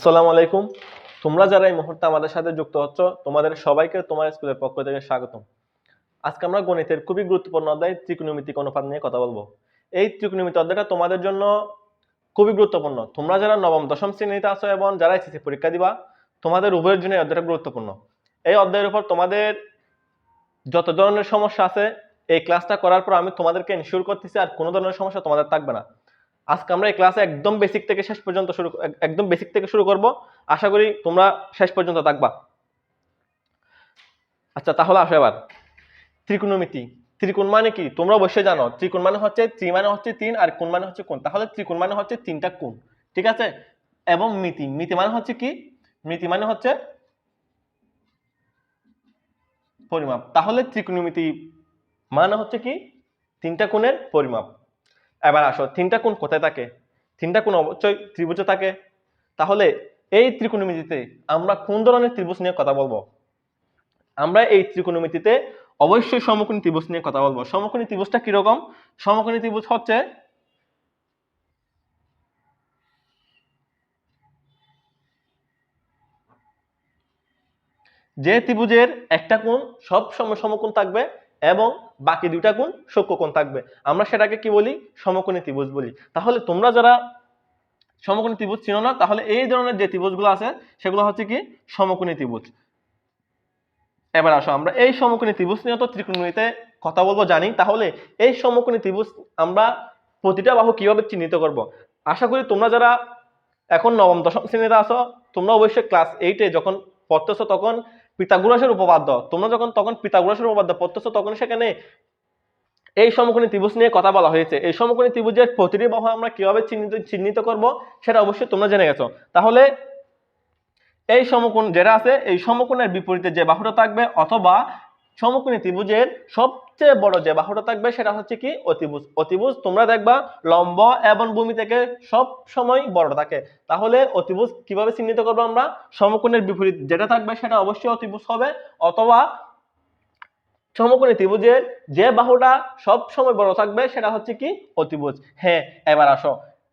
আসসালামু আলাইকুম। তোমরা যারা এই মুহূর্তে আমাদের সাথে যুক্ত হচ্ছ, তোমাদের সবাইকে তোমার স্কুলের পক্ষ থেকে স্বাগতম। আজকে আমরা গণিতের খুবই গুরুত্বপূর্ণ অধ্যায় ত্রিকোণমিতিক অনুপাত নিয়ে কথা বলবো। এই ত্রিকোণমিতি অধ্যায়টা তোমাদের জন্য খুবই গুরুত্বপূর্ণ। তোমরা যারা নবম দশম শ্রেণীতে আছো এবং যারা এসএসসি পরীক্ষা দিবা, তোমাদের উভয়ের জন্য এই অধ্যায়টা গুরুত্বপূর্ণ। এই অধ্যায়ের উপর তোমাদের যত ধরনের সমস্যা আছে, এই ক্লাসটা করার পর আমি তোমাদেরকে এনশিওর করতেছি আর কোনো ধরনের সমস্যা তোমাদের থাকবে না। আজকে আমরা এই ক্লাসে একদম বেসিক থেকে শুরু করব। আশা করি তোমরা শেষ পর্যন্ত থাকবা। আচ্ছা, তাহলে আসো এবার ত্রিকোণমিতি। ত্রিকোণ মানে কি তোমরা অবশ্যই জানো। ত্রিকোণ মানে হচ্ছে ত্রি মানে হচ্ছে তিন আর কোণ মানে হচ্ছে কোণ। তাহলে ত্রিকোণ মানে হচ্ছে তিনটা কোণ, ঠিক আছে? এবং মিতি, মিতি মানে হচ্ছে কি? মিতি মানে হচ্ছে পরিমাপ। তাহলে ত্রিকোণমিতি মানে হচ্ছে কি? তিনটা কোণের পরিমাপ। এবার আসো, তিনটা কোণ কোথায় থাকে? তিনটা কোণ অবশ্যই ত্রিভুজে থাকে। তাহলে এই ত্রিকোণমিতিতে আমরা কোন ধরনের ত্রিভুজ নিয়ে কথা বলবো? আমরা এই ত্রিকোণমিতিতে অবশ্যই সমকোণী ত্রিভুজ নিয়ে কথা বলবো। সমকোণী ত্রিভুজটা কিরকম? সমকোণী ত্রিভুজ হচ্ছে যে ত্রিভুজের একটা কোণ সব সময় সমকোণ থাকবে এবং বাকি দুইটা কোণ সূক্ষ্মকোণ থাকবে। আমরা সেটাকে কি বলি? সমকোণী ত্রিভুজ বলি। তাহলে তোমরা যারা সমকোণী ত্রিভুজ চিনো না, তাহলে এই ধরনের যে ত্রিভুজগুলো আছে সেগুলো হচ্ছে কি? সমকোণী ত্রিভুজ। এবার আসো, আমরা এই সমকোণী ত্রিভুজ নিয়ে তো ত্রিকোণমিতিতে কথা বলবো জানি। তাহলে এই সমকোণী ত্রিভুজ আমরা প্রতিটা বাহু কিভাবে চিহ্নিত করব? আশা করি তোমরা যারা এখন নবম দশম শ্রেণীতে আসো, তোমরা অবশ্যই ক্লাস 8-এ যখন পড়তেছো তখন পিথাগোরাসের উপপাদ্য, তোমরা যখন তখন পিথাগোরাসের উপপাদ্য পড়তেছো তখন সেখানে এই সমকোণী ত্রিভুজ নিয়ে কথা বলা হয়েছে। এই সমকোণী ত্রিভুজের প্রতিটি বাহু আমরা কিভাবে চিহ্নিত করব সেটা অবশ্যই তোমরা জেনে গেছো। তাহলে এই সমকোণ যেটা আছে, এই সমকোণের বিপরীতে যে বাহুটা থাকবে অথবা সমকোণী ত্রিভুজের সবচেয়ে বড় যে বাহুটা থাকবে সেটা হচ্ছে কি? অতিভুজ। অতিভুজ তোমরা দেখবা লম্ব এবং ভূমি থেকে সব সময় বড় থাকে। তাহলে অতিভুজ কিভাবে চিহ্নিত করবো আমরা? সমকোণের বিপরীত যেটা থাকবে সেটা অবশ্যই অতিভুজ হবে, অথবা সমকোণী ত্রিভুজের যে বাহুটা সব সময় বড় থাকবে সেটা হচ্ছে কি? অতিভুজ। হ্যাঁ, এবার আসো,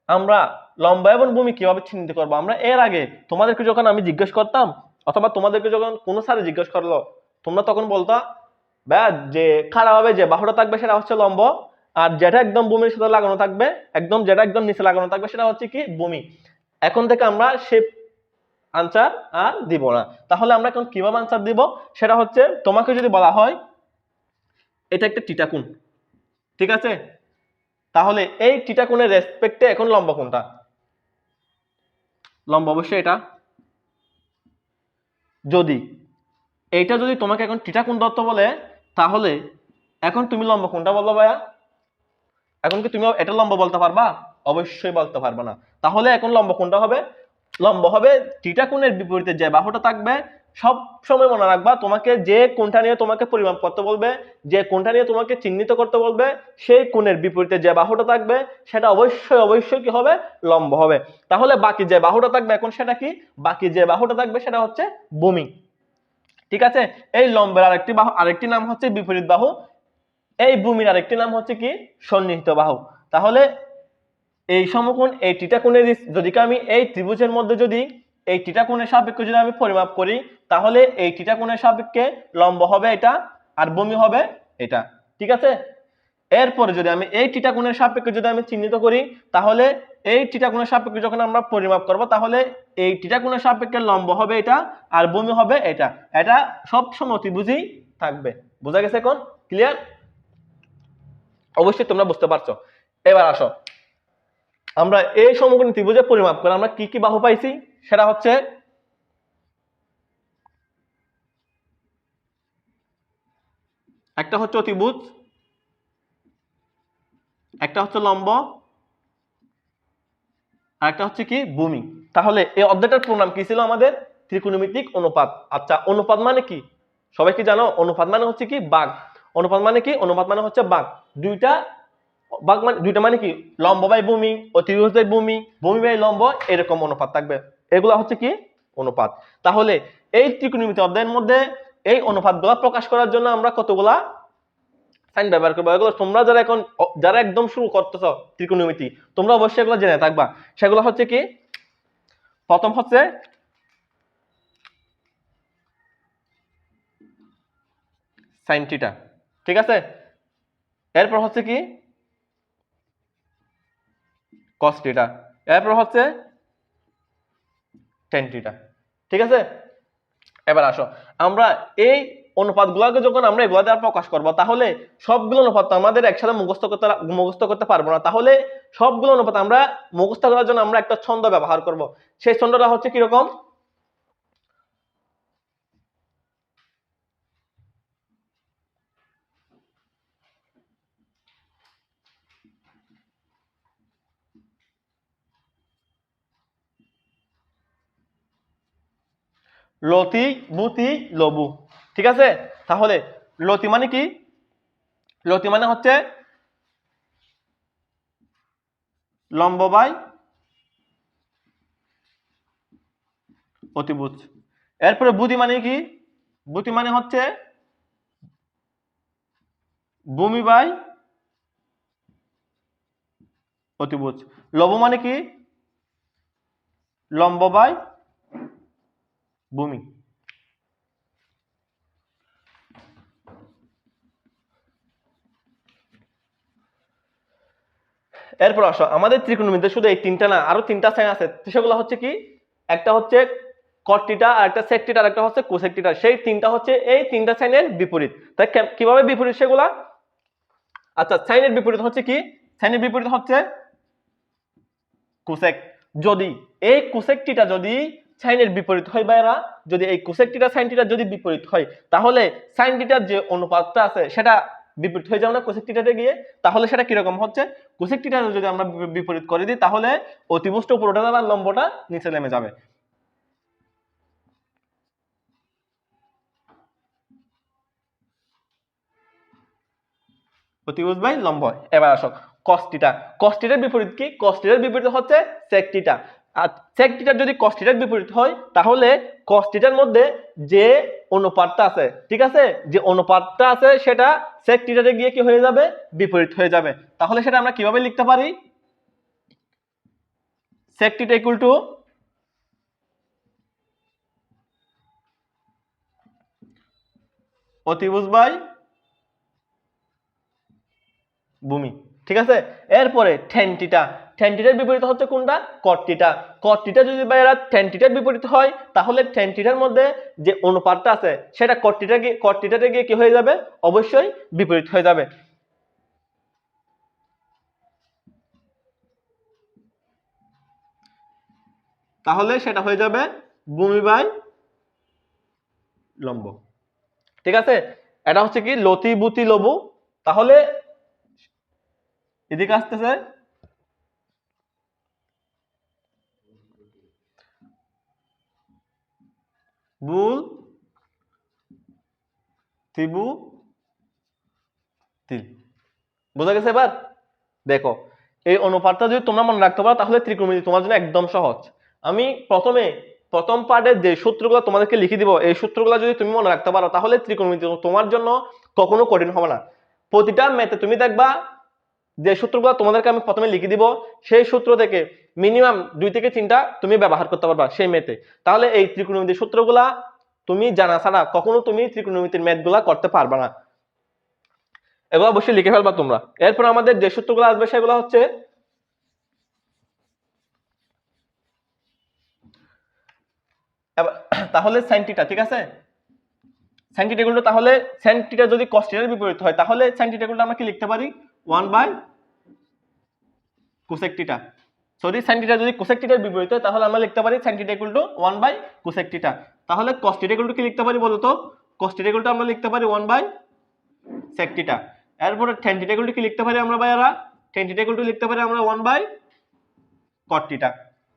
আমরা লম্ব এবং ভূমি কিভাবে চিহ্নিত করবো? আমরা এর আগে তোমাদেরকে যখন আমি জিজ্ঞেস করতাম অথবা তোমাদেরকে যখন কোনো স্যার জিজ্ঞেস করলো, তোমরা তখন বলতা যে খাড়াভাবে যে বাহুটা থাকবে সেটা হচ্ছে লম্ব, আর যেটা একদম ভূমির সাথে লাগানো থাকবে, যেটা একদম নিচে লাগানো থাকবে সেটা হচ্ছে কি? ভূমি। এখন থেকে আমরা সে আনসার আর দিব না। তাহলে আমরা এখন কিভাবে আনসার দিব? সেটা হচ্ছে, তোমাকে যদি বলা হয় এটা একটা থিটা কোণ, ঠিক আছে? তাহলে এই থিটা কোণের রেসপেক্টে এখন লম্ব কোণটা? লম্ব অবশ্যই এটা। যদি এইটা যদি তোমাকে এখন থিটা কোণ ধরতে বলে, তাহলে এখন তুমি লম্ব কোণটা বলবো ভাইয়া? এখন কি তুমি এটা লম্ব বলতে পারবা? অবশ্যই বলতে পারবে না। তাহলে এখন লম্ব কোণটা হবে? লম্ব হবে থিটা কোণের বিপরীতে যে বাহুটা থাকবে। সব সময় মনে রাখবা, তোমাকে যে কোণটা নিয়ে তোমাকে পরিমাপ করতে বলবে, যে কোণটা নিয়ে তোমাকে চিহ্নিত করতে বলবে, সেই কোণের বিপরীতে যে বাহুটা থাকবে সেটা অবশ্যই কি হবে? লম্ব হবে। তাহলে বাকি যে বাহুটা থাকবে এখন সেটা কি? বাকি যে বাহুটা থাকবে সেটা হচ্ছে ভূমি, ঠিক আছে? এই লম্বের আরেকটি নাম হচ্ছে বিপরীত বাহু। এই ভূমির আরেকটি নাম হচ্ছে কি? সন্নিহিত বাহু। তাহলে এই সমকোণ, এই থিটা কোণের যদি আমি এই ত্রিভুজের মধ্যে যদি এই থিটা কোণের সাপেক্ষে যদি আমি পরিমাপ করি, তাহলে এই থিটা কোণের সাপেক্ষে লম্ব হবে এটা আর ভূমি হবে এটা, ঠিক আছে? এরপরে যদি আমি এই থিটা কোণের সাপেক্ষে যদি আমি চিহ্নিত করি, তাহলে এই থিটা কোণের সাপেক্ষে যখন আমরা পরিমাপ করব, তাহলে এই থিটা কোণের সাপেক্ষে লম্ব হবে এটা আর ভূমি হবে এটা। এটা সব সময় ত্রিভুজই থাকবে। বোঝা গেছে এখন? ক্লিয়ার? অবশ্যই তোমরা বুঝতে পারছো। এবার আসো, আমরা এই সমকোণী ত্রিভুজের পরিমাপ করে আমরা কি কি বাহু পাইছি সেটা হচ্ছে, একটা হচ্ছে অতিভুজ, একটা হচ্ছে লম্ব, আর একটা হচ্ছে কি? ভূমি। তাহলে এই অধ্যায়টার প্রণাম কি ছিল আমাদের? ত্রিকোণমিতিক অনুপাত। আচ্ছা, অনুপাত মানে কি সবাই কি জানো? অনুপাত মানে হচ্ছে কি? ভাগ। অনুপাত মানে কি? অনুপাত মানে হচ্ছে ভাগ। দুইটা ভাগ মানে দুইটা মানে কি? লম্ব বাই ভূমি, অতিভুজ বাই ভূমি, ভূমি বাই লম্ব, এরকম অনুপাত থাকবে। এগুলা হচ্ছে কি? অনুপাত। তাহলে এই ত্রিকোণমিতি অধ্যায়ের মধ্যে এই অনুপাতগুলা প্রকাশ করার জন্য আমরা কতগুলা সাইন ব্যবহার করবো। এগুলো তোমরা যারা একদম শুরু করতেছো ত্রিকোণমিতি, তোমরা অবশ্যই এগুলো জেনে থাকবা। সেগুলো হচ্ছে কি? প্রথম হচ্ছে sin থিটা, ঠিক আছে। এরপর হচ্ছে কি cos থিটা, এরপর হচ্ছে tan থিটা, ঠিক আছে। এবার আসো আমরা এই অনুপাতগুলোকে যখন আমরা এগুলা দ্বারা প্রকাশ করব, তাহলে সবগুলো অনুপাত তো আমাদের একসাথে মুখস্থ করতে পারবো না। তাহলে সবগুলো অনুপাত আমরা মুখস্থ করার জন্য আমরা একটা ছন্দ ব্যবহার করব। সেই ছন্দটা হচ্ছে কিরকম, লতি বুতি লবু, ঠিক আছে। তাহলে লতি মানে কি, লতি মানে হচ্ছে লম্ব বাই অতিভুজ। এরপরে বুতি মানে কি, বুতি মানে হচ্ছে ভূমি বাই অতিভুজ। লব মানে কি, লম্ব বাই ভূমি। এরপর আসো আমাদের ত্রিকোণমিতিতে শুধু এই তিনটা না, আরো তিনটা সাইন আছে। সেগুলো হচ্ছে কি, একটা হচ্ছে কট থিটা, আর একটা সেক থিটা, আর একটা হচ্ছে কোসেক থিটা। সেই তিনটা হচ্ছে এই তিনটা সাইনের বিপরীত। তাই কিভাবে বিপরীত সেগুলা, আচ্ছা সাইনের বিপরীত হচ্ছে কি, সাইনের বিপরীত হচ্ছে কোসেক। যদি এই কোসেক থিটা যদি সাইনের বিপরীত হয় বাইরা, যদি এই কোসেক থিটা সাইন থিটা যদি বিপরীত হয়, তাহলে সাইন থিটার যে অনুপাতটা আছে সেটা বিপরীত হয়ে যাবে না কোসেক থিটাতে গিয়ে। তাহলে সেটা কিরকম হচ্ছে, কোসেক থিটা যদি আমরা বিপরীত করে দিই, তাহলে অতিভুজটা উপরে উঠে যাবে আর লম্বটা নিচে নেমে যাবে। অতিভুজ বাই লম্ব। এবার আসো cos থিটা, cos থিটার বিপরীত কি, cos থিটার বিপরীত হচ্ছে sec থিটা। আর sec থিটার যদি cos থিটার বিপরীত হয়, তাহলে cos থিটার মধ্যে যে অনুপাতটা আছে, ঠিক আছে, যে অনুপাতটা আছে সেটা sec থিটাতে গিয়ে কি হয়ে যাবে, বিপরীত হয়ে যাবে। তাহলে সেটা আমরা কিভাবে লিখতে পারি, sec থিটা ইকুয়াল টু অতিভুজ বাই ভূমি, ঠিক আছে। এরপরে tan থিটা, tan থিটার বিপরীত হচ্ছে কোনটা, cot থিটা। cot থিটা যদি বাইরা tan থিটার বিপরীত হয়, তাহলে tan থিটার মধ্যে যে অনুপাতটা আছে সেটা cot থিটাতে গিয়ে কি হয়ে যাবে, অবশ্যই বিপরীত হয়ে যাবে। তাহলে সেটা হয়ে যাবে ভূমি বাই লম্ব, ঠিক আছে। এটা হচ্ছে কি লতি বুতি লবু। তাহলে এদিকে আসতেছে বুল ত্রিভু তিল। বোঝা গেছে এবার? দেখো এই অনুপাতটা যদি তোমরা মনে রাখতে পারো, তাহলে ত্রিকোণমিতি তোমার জন্য একদম সহজ। আমি প্রথম পার্টে যে সূত্রগুলো তোমাদেরকে লিখে দিব, এই সূত্রগুলো যদি তুমি মনে রাখতে পারো, তাহলে ত্রিকোণমিতি তোমার জন্য কখনো কঠিন হবে না। প্রতিটা ম্যাথে তুমি দেখবা যে সূত্রগুলো তোমাদেরকে আমি প্রথমে লিখে দিব, সেই সূত্র থেকে মিনিমাম 2 থেকে 3টা তুমি ব্যবহার করতে পারবা সেই ম্যাথে। তাহলে এই ত্রিকোণমিতির সূত্রগুলা তুমি জানা ছাড়া কখনো তুমি ত্রিকোণমিতির ম্যাথগুলা করতে পারবা না। এগুলো অবশ্যই লিখে ফেলবা তোমরা। এরপর আমাদের যে সূত্রগুলো আসবে সেগুলো হচ্ছে তাহলে sin থিটা, ঠিক আছে। sin থিটা ইকুয়াল টু, তাহলে sin থিটা যদি cos থিটার বিপরীত হয়, তাহলে sin থিটা ইকুয়াল টু আমরা কি লিখতে পারি, 1 by cosec theta. Sorry, sin theta যদি cosec থিটার বিপরীত হয়, তাহলে আমরা লিখতে পারি sin theta equal to 1 by cosec theta. তাহলে cos থিটা ইকুয়াল টু কি লিখতে পারি বলো তো, cos থিটা ইকুয়াল টু আমরা লিখতে পারি 1 বাই sec থিটা। এরপর tan থিটা ইকুয়াল টু কি লিখতে পারি আমরা ভাইয়ারা, tan থিটা ইকুয়াল টু লিখতে পারি আমরা 1 বাই cot থিটা,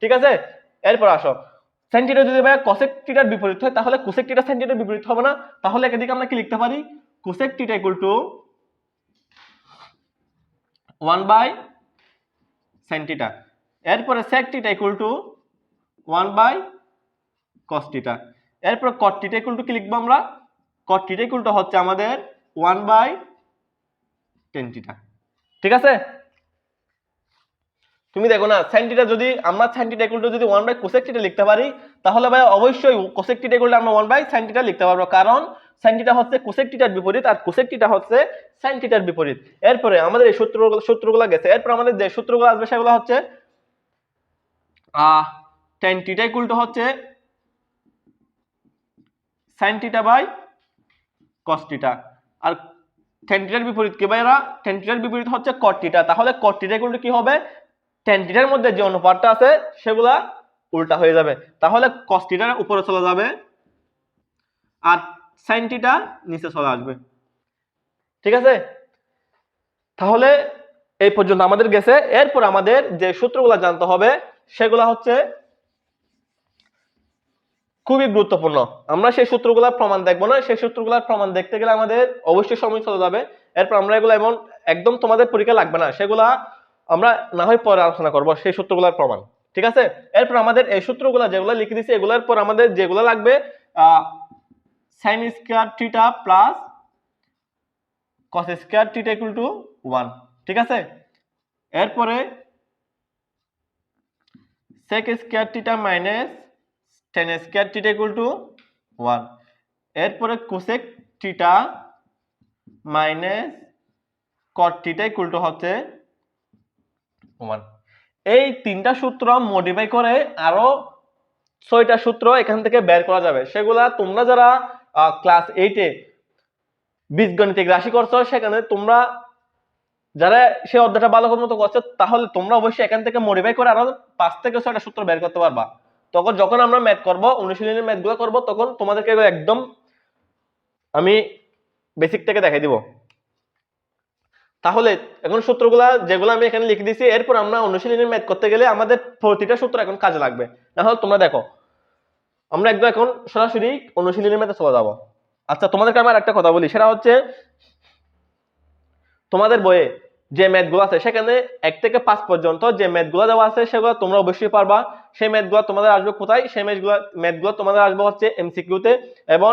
ঠিক আছে। এরপর আসো sin থিটা যদি ভাই cosec থিটার বিপরীত হয়, তাহলে cosec থিটা sin থিটার বিপরীত হবে না। তাহলে এদিকে আমরা কি লিখতে পারি, cosec theta equal to 1 by sin theta. এরপরে sec theta equal to 1 by cos theta. এরপর cot থিটা ইকুয়াল টু কি লিখবো আমরা, cot থিটা ইকুয়াল টু হচ্ছে আমাদের 1 বাই tan থিটা, ঠিক আছে। তুমি দেখো না sin থিটা যদি আমরা sin থিটা ইকুয়াল টু যদি 1 বাই cosec থিটা লিখতে পারি তাহলে ভাই অবশ্যই cosec থিটা ইকুয়াল টু আমরা 1 বাই sin থিটা লিখতে পারবো, কারণ sin থিটা হচ্ছে cosec থিটার বিপরীত আর cosec থিটা হচ্ছে sin থিটার বিপরীত। এরপরে আমাদের এই সূত্রগুলো গেছে, এরপর আমাদের যে সূত্রগুলো আসবে সেগুলো হচ্ছে tan থিটা ইকুয়াল টু হচ্ছে sin theta by cos theta, আর tan থিটার বিপরীত কি ভাইরা, tan থিটার বিপরীত হচ্ছে cot থিটা। তাহলে cot থিটা ইকুয়াল টু কি হবে, tan থিটার মধ্যে যে অনুপাতটা আছে সেগুলা উল্টা হয়ে যাবে, তাহলে cos থিটার উপরে চলে যাবে আর sin থিটা নিচে চলে আসবে। ঠিক আছে, তাহলে এই পর্যন্ত আমাদের গেছে। এরপর আমাদের যে সূত্রগুলো জানতে হবে সেগুলা হচ্ছে খুবই গুরুত্বপূর্ণ। আমরা সেই সূত্রগুলোর প্রমাণ দেখবো না, সেই সূত্রগুলোর প্রমাণ দেখতে গেলে আমাদের অবশ্যই সময় চলে যাবে। এরপর আমরা এগুলো এমন একদম তোমাদের পরীক্ষা লাগবে না, সেগুলা আমরা না হয় পরে আলোচনা করব সেই সূত্রগুলোর প্রমাণ। ঠিক আছে, এরপর আমাদের এই সূত্রগুলো যেগুলো লিখে দিয়েছি এগুলোর পর আমাদের যেগুলো লাগবে sin square theta plus cos square theta equal to 1। ঠিক আছে, এরপরে sec square theta minus tan square theta equal to 1। এরপরে cosec theta minus cot theta equal to হচ্ছে 1। এই তিনটা সূত্র মডিফাই করে আরো 6টা সূত্র এখান থেকে বের করা যাবে, সেগুলা তোমরা যারা ক্লাস 8 এ বীজগণিতিক রাশি করছো সেখানে তোমরা যারা সেই অধ্যায়টা ভালো মতো করছো তাহলে তোমরা অবশ্যই এখান থেকে মডিফাই করে আরো 5 থেকে 6টা সূত্র বের করতে পারবা। তখন যখন আমরা ম্যাথ করব, অনুশীলনের ম্যাথগুলো করব, তখন তোমাদেরকে একদম আমি বেসিক থেকে দেখাই দিব। তাহলে এখন সূত্রগুলা যেগুলো আমি এখানে লিখে দিয়েছি, এরপর আমরা অনুশীলনের ম্যাথ করতে গেলে আমাদের প্রতিটা সূত্র এখন কাজে লাগবে। তাহলে তোমরা দেখো আমরা একদম এখন সরাসরি অনুশীলনের ম্যাথে চলে যাব। আচ্ছা, তোমাদেরকে আমি একটা কথা বলি, সেটা হচ্ছে তোমাদের বইয়ে যে ম্যাথগুলো আছে সেখানে 1 থেকে 5 পর্যন্ত যে ম্যাথগুলো দেওয়া আছে সেগুলো তোমরা অবশ্যই পারবা। সেই ম্যাথগুলো তোমাদের আসবে কোথায়, সেই ম্যাথগুলো তোমাদের আসবে হচ্ছে এমসিকিউতে এবং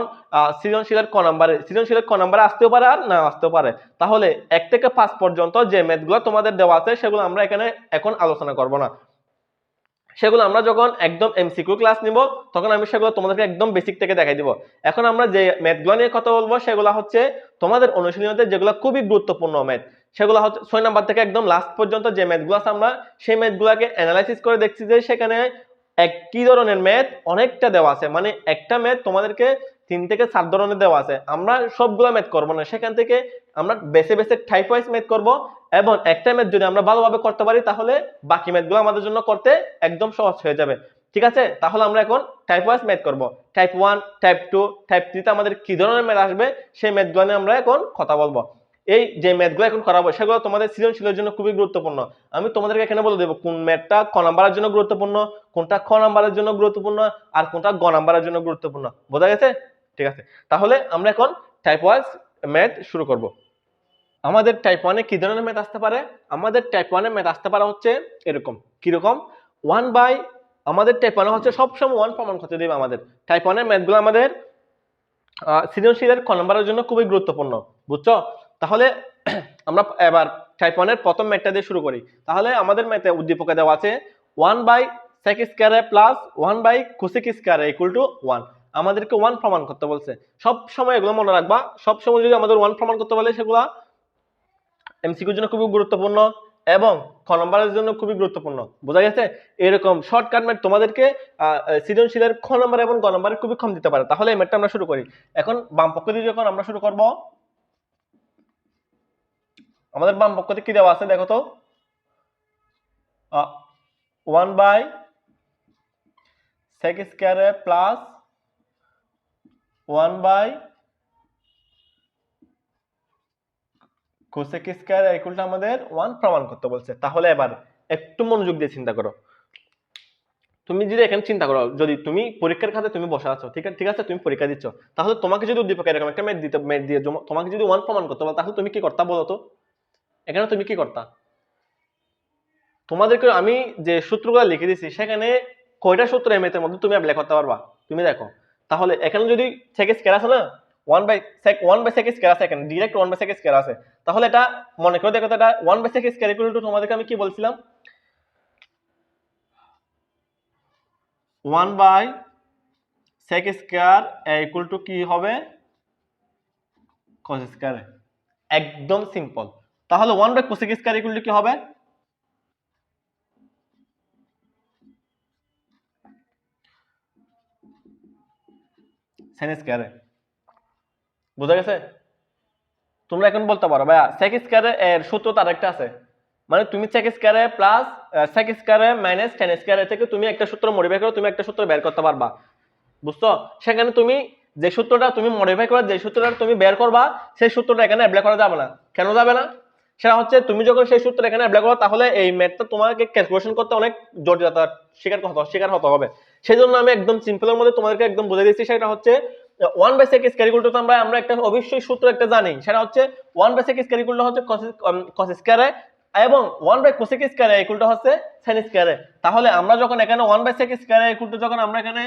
সৃজনশীলের ক নাম্বারে। সৃজনশীলের ক নাম্বারে আসতেও পারে আর না আসতেও পারে। তাহলে 1 থেকে 5 পর্যন্ত যে ম্যাথগুলো তোমাদের দেওয়া আছে সেগুলো আমরা এখানে এখন আলোচনা করব না, সেগুলো আমরা যখন একদম এমসিকিউ ক্লাস নিব তখন আমি সেগুলো তোমাদেরকে একদম বেসিক থেকে দেখাই দিব। এখন আমরা যে ম্যাথগুলো নিয়ে কথা বলবো সেগুলো হচ্ছে তোমাদের অনুশীলনীতে যেগুলো খুবই গুরুত্বপূর্ণ ম্যাথ, সেগুলো হচ্ছে 6 নাম্বার থেকে একদম লাস্ট পর্যন্ত যে ম্যাথগুলো আছে আমরা সেই ম্যাথগুলোকে অ্যানালাইসিস করে দেখছি যে সেখানে একই ধরনের ম্যাথ অনেকটা দেওয়া আছে, মানে একটা ম্যাথ তোমাদেরকে 3 থেকে 4 ধরনের দেওয়া আছে। আমরা সবগুলো ম্যাথ করব না, সেখান থেকে আমরা বেছে বেছে টাইপ ওয়াইজ ম্যাথ করব এবং একটা ম্যাথ যদি আমরা ভালোভাবে করতে পারি তাহলে বাকি ম্যাথগুলো আমাদের জন্য করতে একদম সহজ হয়ে যাবে। ঠিক আছে, তাহলে আমরা এখন টাইপ ওয়াইজ ম্যাথ করব। টাইপ 1, টাইপ 2, টাইপ 3 তে আমাদের কি ধরনের ম্যাথ আসবে সেই ম্যাথগুলো নিয়ে আমরা এখন কথা বলবো। এই যে ম্যাথগুলো এখন করাবো সেগুলো তোমাদের সৃজনশীলের জন্য খুবই গুরুত্বপূর্ণ। আমি তোমাদেরকে এখানে বলে দেবো কোন ম্যাথটা ক নাম্বারের জন্য গুরুত্বপূর্ণ, কোনটা খ নাম্বারের জন্য গুরুত্বপূর্ণ আর কোনটা গ নাম্বারের জন্য গুরুত্বপূর্ণ। বোঝা গেছে? ঠিক আছে, তাহলে আমরা এখন টাইপ ওয়াইজ ম্যাথ শুরু করব। আমাদের টাইপ 1 এ কি ধরনের ম্যাথ আসতে পারে? আমাদের টাইপ 1 এ ম্যাথ আসতে পারে হচ্ছে এরকম। কি রকম? 1 বাই, আমাদের টাইপ 1 এ হচ্ছে সব সময় 1 প্রমাণ করতে দিবে আমাদের। টাইপ 1 এর ম্যাথগুলো আমাদের সৃজনশীলের ক নাম্বারের জন্য খুবই গুরুত্বপূর্ণ। বুঝছো? তাহলে আমরা এবার টাইপ 1 এর প্রথম ম্যাথটা দিয়ে শুরু করি। তাহলে আমাদের ম্যাথে উদ্দীপকে দেওয়া আছে 1 by sec square plus 1 by cosec square equal to 1। আমাদেরকে 1 প্রমাণ করতে বলছে। সব সময় এগুলো মনে রাখবা, সব সময় যদি আমাদের 1 প্রমাণ করতে বলে সেগুলো এমসিকিউর জন্য খুবই গুরুত্বপূর্ণ এবং খ নম্বরের জন্য খুবই গুরুত্বপূর্ণ। বোঝা গেছে? এরকম শর্টকাট ম্যাথ তোমাদেরকে সৃজনশীলের খ নম্বর এবং গ নম্বরে খুবই কম দিতে পারে। তাহলে এই ম্যাথটা আমরা শুরু করি। এখন বাম পক্ষ দিয়ে যখন আমরা শুরু করব, আমাদের বাম পক্ষ দিয়ে কি দেওয়া আছে দেখো তো, 1 by sec square plus 1 by cosec square equal to আমাদের 1 প্রমাণ করতে বলছে। তাহলে এবার একটু মনোযোগ দিয়ে চিন্তা করো। তুমি যদি এখানে চিন্তা করো, যদি তুমি পরীক্ষার খাতে তুমি বসে আছো, ঠিক আছে, তুমি পরীক্ষা দিচ্ছ, তাহলে তোমাকে যদি উদ্দীপক এরকম একটা ম্যাথ দিয়ে তোমাকে যদি 1 প্রমাণ করতে বলে তাহলে তুমি কি করতা বলো তো? এখানে তুমি কি করতা? তোমাদেরকে আমি যে সূত্রগুলো লিখে দিয়েছি সেখানে কয়টা সূত্র এই ম্যাথের মধ্যে তুমি অ্যাপ্লাই করতে পারবা তুমি দেখো। তাহলে এখানে যদি sec স্কয়ার আছে না, 1 বাই sec স্কয়ার আছে, এখানে ডাইরেক্ট 1 বাই sec স্কয়ার আছে, তাহলে এটা মনে করে দেখো তো, এটা 1 by sec square equal to তোমাদেরকে আমি কি বলছিলাম, 1/sec স্কয়ার ইকুয়াল টু কি হবে cos স্কয়ার। একদম সিম্পল। তাহলে 1/cosec স্কয়ার ইকুয়াল টু কি হবে sin স্কয়ার। বুঝা গেছে? তোমরা এখন বলতে পারো ভাইয়া sec স্কয়ারে এর সূত্র তার একটা আছে, মানে তুমি sec স্কয়ারে প্লাস sec স্কয়ারে মাইনাস tan স্কয়ারে থেকে তুমি একটা সূত্র মডিফাই করো, তুমি একটা সূত্র বের করতে পারবা। বুঝছো? সেখানে তুমি যে সূত্রটা তুমি মডিফাই করে যে সূত্রটা তুমি বের করবা সেই সূত্রটা এখানে অ্যাপ্লাই করা যাবে না। কেন যাবে না? সেটা হচ্ছে তুমি যখন সেই সূত্র এখানে অ্যাপ্লাই করো তাহলে এই ম্যাথটা তোমাকে ক্যালকুলেশন করতে অনেক জটিলতা শিকার হতে হবে। সেই জন্য আমি একদম সিম্পলের মধ্যে তোমাদেরকে একদম বুঝিয়ে দিচ্ছি। সেটা হচ্ছে 1/sec স্কয়ার ইকুয়াল টু আমরা একটা অবশ্যই সূত্র একটা জানি, সেটা হচ্ছে 1/sec স্কয়ার ইকুয়াল টু হচ্ছে cos স্কয়ার এবং 1/cosec স্কয়ার ইকুয়াল টু হচ্ছে sin স্কয়ার। তাহলে আমরা যখন এখানে 1/sec স্কয়ার ইকুয়াল টু যখন আমরা এখানে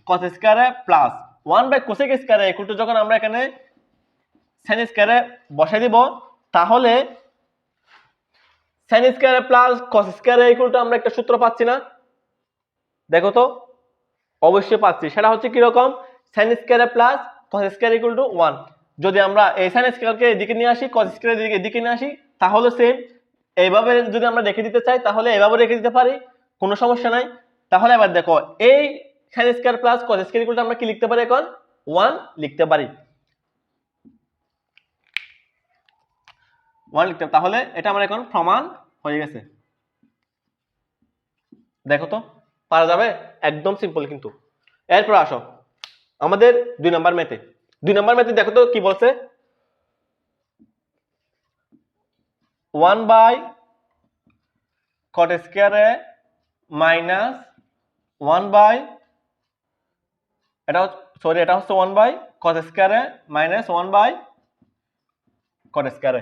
cos square plus 1/cosec square equal two যখন আমরা এখানে sin স্কয়ার বসাই দিব, তাহলে sin square plus cos square equal two আমরা একটা সূত্র পাচ্ছি না? দেখো তো, অবশ্যই পাচ্ছি। সেটা হচ্ছে কি রকম, sin square plus cos square equal to 1। যদি আমরা এই sin স্কয়ারকে এদিকে নিয়ে আসি, cos স্কয়ার এদিকে নিয়ে আসি, তাহলে সেম এইভাবে যদি আমরা রেখে দিতে চাই তাহলে এইভাবে রেখে দিতে পারি, কোনো সমস্যা নাই। তাহলে এবার দেখো এই sin square plus cos square equal two আমরা কি লিখতে পারি এখন 1 লিখতে পারি। 1 লিখতে, তাহলে এটা আমার এখন প্রমাণ হয়ে গেছে। দেখো তো পারা যাবে? একদম সিম্পল কিন্তু। এরপর আসো আমাদের 2 নাম্বার ম্যাথে। 2 নাম্বার ম্যাথে দেখো তো কি বলছে, 1/cot স্কয়ার মাইনাস 1/, এটা সরি এটা হচ্ছে 1/cos square minus 1/cot square.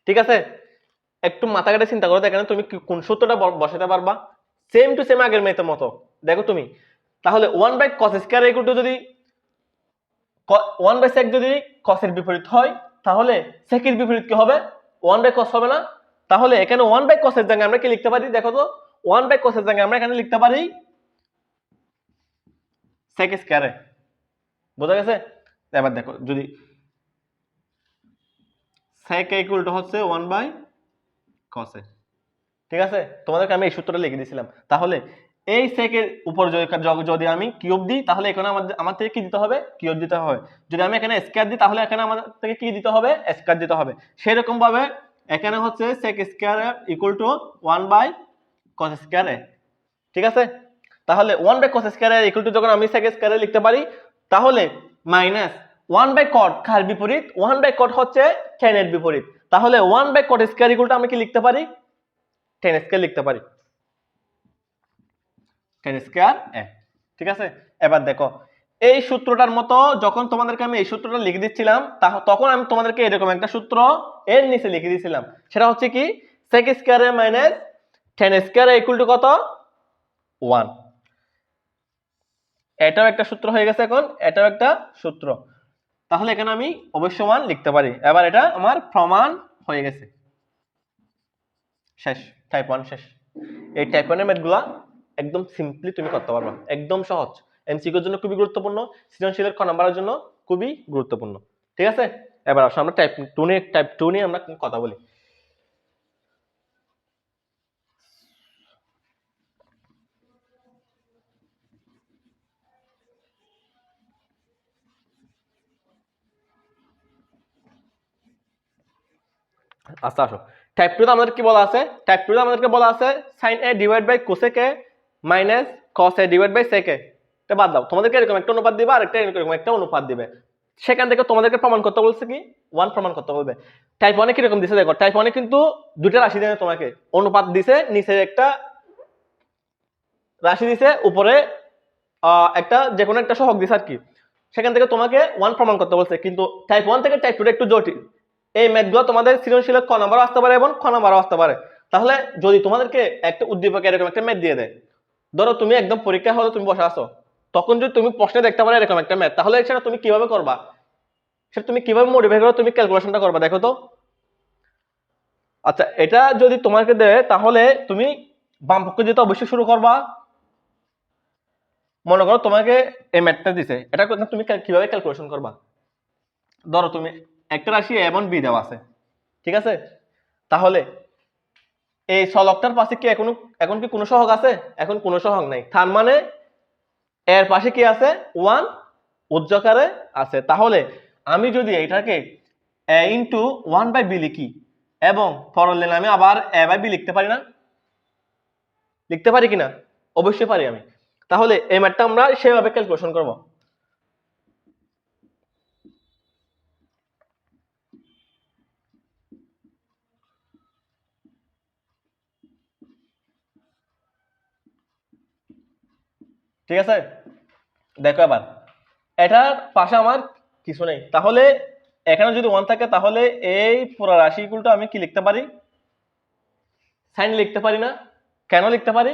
ঠিক আছে? একটু মাথা কেটে চিন্তা করো এখানে তুমি কোন সূত্রটা বসাতে পারবা। সেম টু সেম আগের ম্যাথের মতো দেখো তুমি। তাহলে 1/cos স্কয়ার ইকুয়াল টু যদি 1/sec যদি cos এর বিপরীত হয় তাহলে sec এর বিপরীত কি হবে? 1/cos হবে না? তাহলে এখানে 1/cos এর জায়গায় আমরা কি লিখতে পারি দেখো তো, 1/cos এর জায়গায় আমরা এখানে লিখতে পারি sec স্কয়ার। বোঝা গেছে? এবার দেখো যদি sec ইকুয়াল টু হচ্ছে 1/cos, ঠিক আছে? তোমাদেরকে আমি এই সূত্রটা লিখে দিয়েছিলাম। তাহলে এই sec এর উপর যদি আমি কিউব দিই তাহলে এখানে আমার থেকে কি দিতে হবে? কিউব দিতে হবে। যদি আমি এখানে স্কয়ার দিই তাহলে এখানে আমাদের থেকে কি দিতে হবে? স্কয়ার দিতে হবে। সেরকম ভাবে এখানে হচ্ছে sec square equal two 1/cos square. ঠিক আছে? তাহলে 1/cos স্কয়ার ইকুয়াল টু যখন আমি sec স্কয়ার লিখতে পারি তাহলে মাইনাস 1/cot কার বিপরীত? 1/cot হচ্ছে tan এর বিপরীত। তাহলে 1/cot স্কয়ার ইকুয়াল টু আমি কি লিখতে পারি? tan স্কয়ার লিখতে পারি, tan স্কয়ার a। ঠিক আছে? এবার দেখো এই সূত্রটার মতো যখন তোমাদেরকে আমি এই সূত্রটা লিখে দিচ্ছিলাম তখন আমি তোমাদেরকে এরকম একটা সূত্র এর নিচে লিখে দিয়েছিলাম। সেটা হচ্ছে কি sec square minus tan square equal two কত? 1। এটাও একটা সূত্র হয়ে গেছে, এখন এটাও একটা সূত্র। তাহলে এখানে আমি অবশ্যই 1 লিখতে পারি। এবার এটা আমার প্রমাণ হয়ে গেছে। শেষ, টাইপ 1 শেষ। এই টাইপ 1 এর ম্যাথগুলা একদম সিম্পলি তুমি করতে পারবা, একদম সহজ। এমসিকিউর জন্য খুবই গুরুত্বপূর্ণ, সৃজনশীলের ক নাম্বারের জন্য খুবই গুরুত্বপূর্ণ। ঠিক আছে? এবার আসো আমরা টাইপ 2 নিয়ে আমরা কথা বলি। আচ্ছা আসো টাইপ 2 তে আমাদের কি বলা আছে? টাইপ 2 তে আমাদেরকে বলা আছে sin a divide by cosec a minus cos a divide by sec a। এটা বাদ দাও, তোমাদেরকে এরকম একটা অনুপাত দিবে আর এরকম একটা অনুপাত দিবে। সেখান থেকে তোমাদেরকে প্রমাণ করতে বলছে কি 1 প্রমাণ করতে বলবে। টাইপ 1 এ কি রকম দিছে দেখো, টাইপ 1 এ কিন্তু দুইটা রাশি দেয় তোমাকে, অনুপাত দিছে, নিচে একটা রাশি দিছে, উপরে একটা যে কোনো একটা সহগ দিছে আর কি। সেখান থেকে তোমাকে 1 প্রমাণ করতে বলছে। কিন্তু টাইপ 1 থেকে টাইপ 2 একটু জটিল। এই ম্যাথগুলো তোমাদের সৃজনশীলের ক নাম্বারও আসতে পারে এবং খ নাম্বারও আসতে পারে। তাহলে যদি তোমাদেরকে একটা উদ্দীপক এরকম একটা ম্যাথ দিয়ে দেয়, ধরো তুমি একদম পরীক্ষা হলে তুমি বসে আছো, তখন যদি তুমি প্রশ্নে দেখতে পারো এরকম একটা ম্যাথ, তাহলে সেটা তুমি কিভাবে করবা? সেটা তুমি কিভাবে মডিফাই করো, তুমি ক্যালকুলেশনটা করবা দেখো তো। আচ্ছা এটা যদি তোমাকে দেয় তাহলে তুমি বাম পক্ষ দিয়ে তো অবশ্যই শুরু করবা, মনে করো তোমাকে এই ম্যাথটা দিছে, এটা তুমি কিভাবে ক্যালকুলেশন করবা? ধরো তুমি একটা রাশি a এবং b দেওয়া আছে, ঠিক আছে? তাহলে এই চলকটার পাশে কি এখন কি কোনো সহগ আছে? এখন কোনো সহগ নাই, তার মানে এর পাশে কি আছে? 1 উজ্জ্বকারে আছে। তাহলে আমি যদি এটাকে a ইন্টু 1/b লিখি এবং পরের লাইনে আমি আবার a/b লিখতে পারি না? লিখতে পারি কিনা? অবশ্যই পারি আমি। তাহলে এই ম্যাথটা আমরা সেভাবে ক্যালকুলেশন করব। ঠিক আছে, দেখো এবার এটার পাশে আমার কিছু নেই, তাহলে এখানে যদি 1 থাকে তাহলে এই পুরো রাশিগুলো আমি কি লিখতে পারি? সাইন লিখতে পারি না? কেন লিখতে পারি?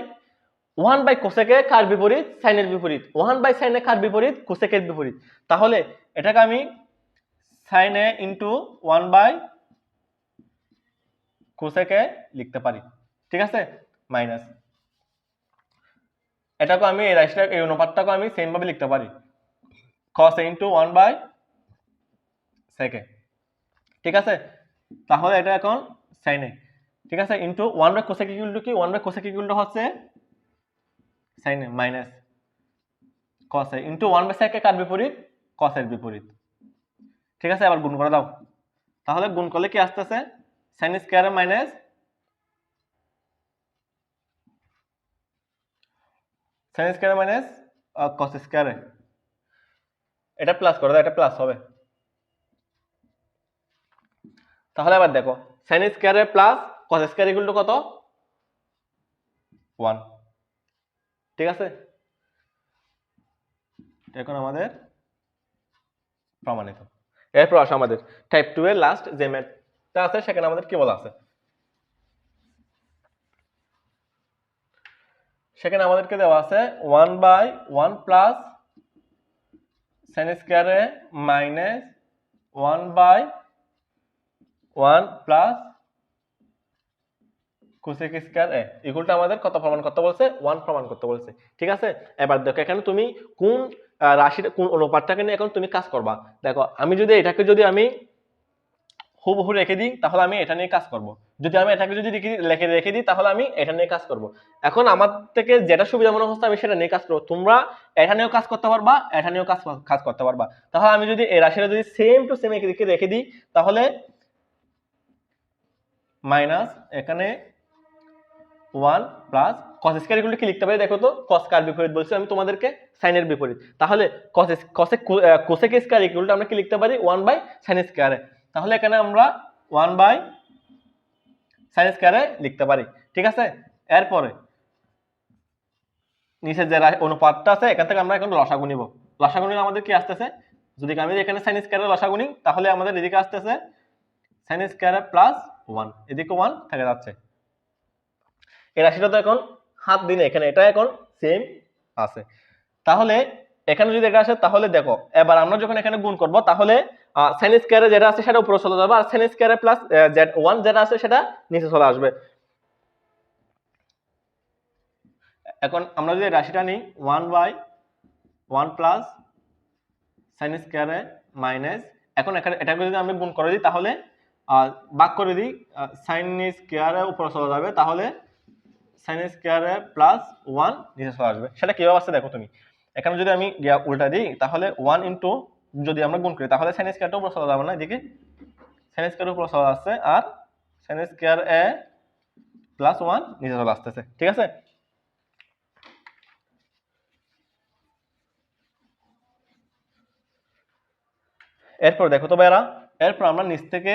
1 বাই কোসেকে কার বিপরীত? সাইনের বিপরীত। 1 বাই সাইনে কার বিপরীত? কোসেকের বিপরীত। তাহলে এটাকে আমি সাইন এ ইন্টু 1 বাই কোসেকে লিখতে পারি, ঠিক আছে, মাইনাস এটাকে আমি এই রাশিটা এই অনুপাতটাকে আমি সেম ভাবে লিখতে পারি cos a ইন্টু 1 বাই সেকে, ঠিক আছে। তাহলে এটা এখন সাইন এ, ঠিক আছে, into 1 by cosec equal to কি? 1 বাই কোসেক ইকুয়াল টু হচ্ছে sine a minus cos a into 1 by sec কার বিপরীত? cos এর বিপরীত, ঠিক আছে। আবার গুণ করে দাও, তাহলে গুণ করলে কি আসতেছে? sin square minus sin square minus cos square, এটা প্লাস করে দাও, এটা প্লাস হবে। তাহলে আবার দেখো sin square plus cos square equal two কত? 1, ঠিক আছে। এখন আমাদের প্রমাণিত। এরপর আসে আমাদের টাইপ 2 এর লাস্ট যে ম্যাথটা আছে সেখানে আমাদের কি বলা আছে? সেখানে আমাদেরকে দেওয়া আছে 1 বাই 1 প্লাস sin স্কয়ার এ minus 1 by 1 plus cosec square এ ইকুয়ালটা আমাদের কত প্রমাণ করতে বলছে? 1 প্রমাণ করতে বলছে, ঠিক আছে। এবার দেখো এখানে তুমি কোন রাশিটা কোন অনুপাতটাকে নিয়ে এখন তুমি কাজ করবা। দেখো আমি যদি এটাকে যদি আমি হুবহু রেখে দিই তাহলে আমি এটা নিয়ে কাজ করব, যদি আমি এটাকে যদি রেখে দিই তাহলে আমি এটা নিয়ে কাজ করব। এখন আমার থেকে যেটা সুবিধা মনে হচ্ছে আমি সেটা নিয়ে কাজ করব, তোমরা এটা নিয়েও কাজ করতে পারবা, এটা নিয়েও কাজ করতে পারবা। তাহলে আমি যদি এই রাশিটা যদি সেম টু সেম রেখে দিই তাহলে মাইনাস এখানে 1 plus cos square equal to কি লিখতে পারি? দেখো তো cos কার বিপরীত বলছি আমি তোমাদেরকে? sin এর বিপরীত। তাহলে cosec স্কয়ার ইকুয়াল টু আমরা কি লিখতে পারি? 1 বাই sin স্কয়ার। তাহলে এখানে আমরা 1 বাই sin স্কয়ার লিখতে পারি, ঠিক আছে। এরপরে নিচে যে অনুপাতটা আছে এখান থেকে আমরা এখন লসাগু নিব। লসাগু নিলে আমাদের কি আসতেছে? যদি আমি এখানে sin স্কয়ার লসাগু নিই তাহলে আমাদের এদিকে আসতেছে sin স্কয়ার প্লাস 1, এদিকে 1 থেকে যাচ্ছে। এই রাশিটা তো এখন হাত দিনে এখানে এটা এখন সেম আছে। তাহলে এখানে যদি এটা আসে তাহলে দেখো এবার আমরা যখন এখানে গুণ করব তাহলে sin স্কয়ারে যেটা আছে সেটা উপরে চলে যাবে আর sin স্কয়ারে প্লাস z1 যেটা আছে সেটা নিচে চলে আসবে। এখন আমরা যদি রাশিটা নিই 1 বাই 1 প্লাস sin স্কয়ারে মাইনাস, এখন এখানে এটাকে যদি আমি গুণ করে দিই তাহলে ভাগ করে দিই sin স্কয়ারে উপরে চলে যাবে, তাহলে sin স্কয়ারে প্লাস 1 নিচে চলে আসবে। সেটা কিভাবে আসছে দেখো তুমি, এখানে যদি আমি উল্টা দিই তাহলে 1 ইনটু যদি আমরা গুণ করি তাহলে sin স্কয়ারটা উপরে চলে যাবে না, এদিকে sin স্কয়ার উপরে চলে আসছে আর sin স্কয়ার এ প্লাস 1 নিচে চলে আসতেছে, ঠিক আছে। এরপর দেখো তো ভাইরা, এরপর আমরা নিচ থেকে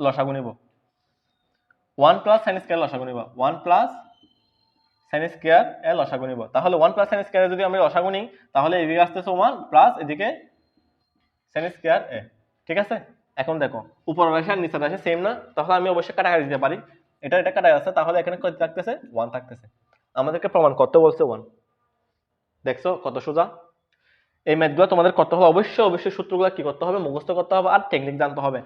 লসাগু নিব, 1 প্লাস sin স্কয়ার লসাগু নিব, 1 প্লাস sin স্কয়ার এর লসাগু নিব। তাহলে 1 প্লাস sin স্কয়ার যদি আমরা লসাগু নিই তাহলে এদিকে আসতেছে 1 প্লাস এদিকে sin স্কয়ার এ, ঠিক আছে। এখন দেখো উপর রাশি আর নিচের রাশি সেম না, তাহলে আমি অবশ্যই কাটাকাটি দিতে পারি। এটা কাটা যাচ্ছে, তাহলে এখানে কত থাকতেছে? 1 থাকতেছে। আমাদেরকে প্রমাণ করতে বলছে 1। দেখছো কত সোজা? এই ম্যাথগুলো তোমাদের করতে হবে, অবশ্যই সূত্রগুলো কি করতে হবে? মুখস্থ করতে হবে আর টেকনিক জানতে হবে।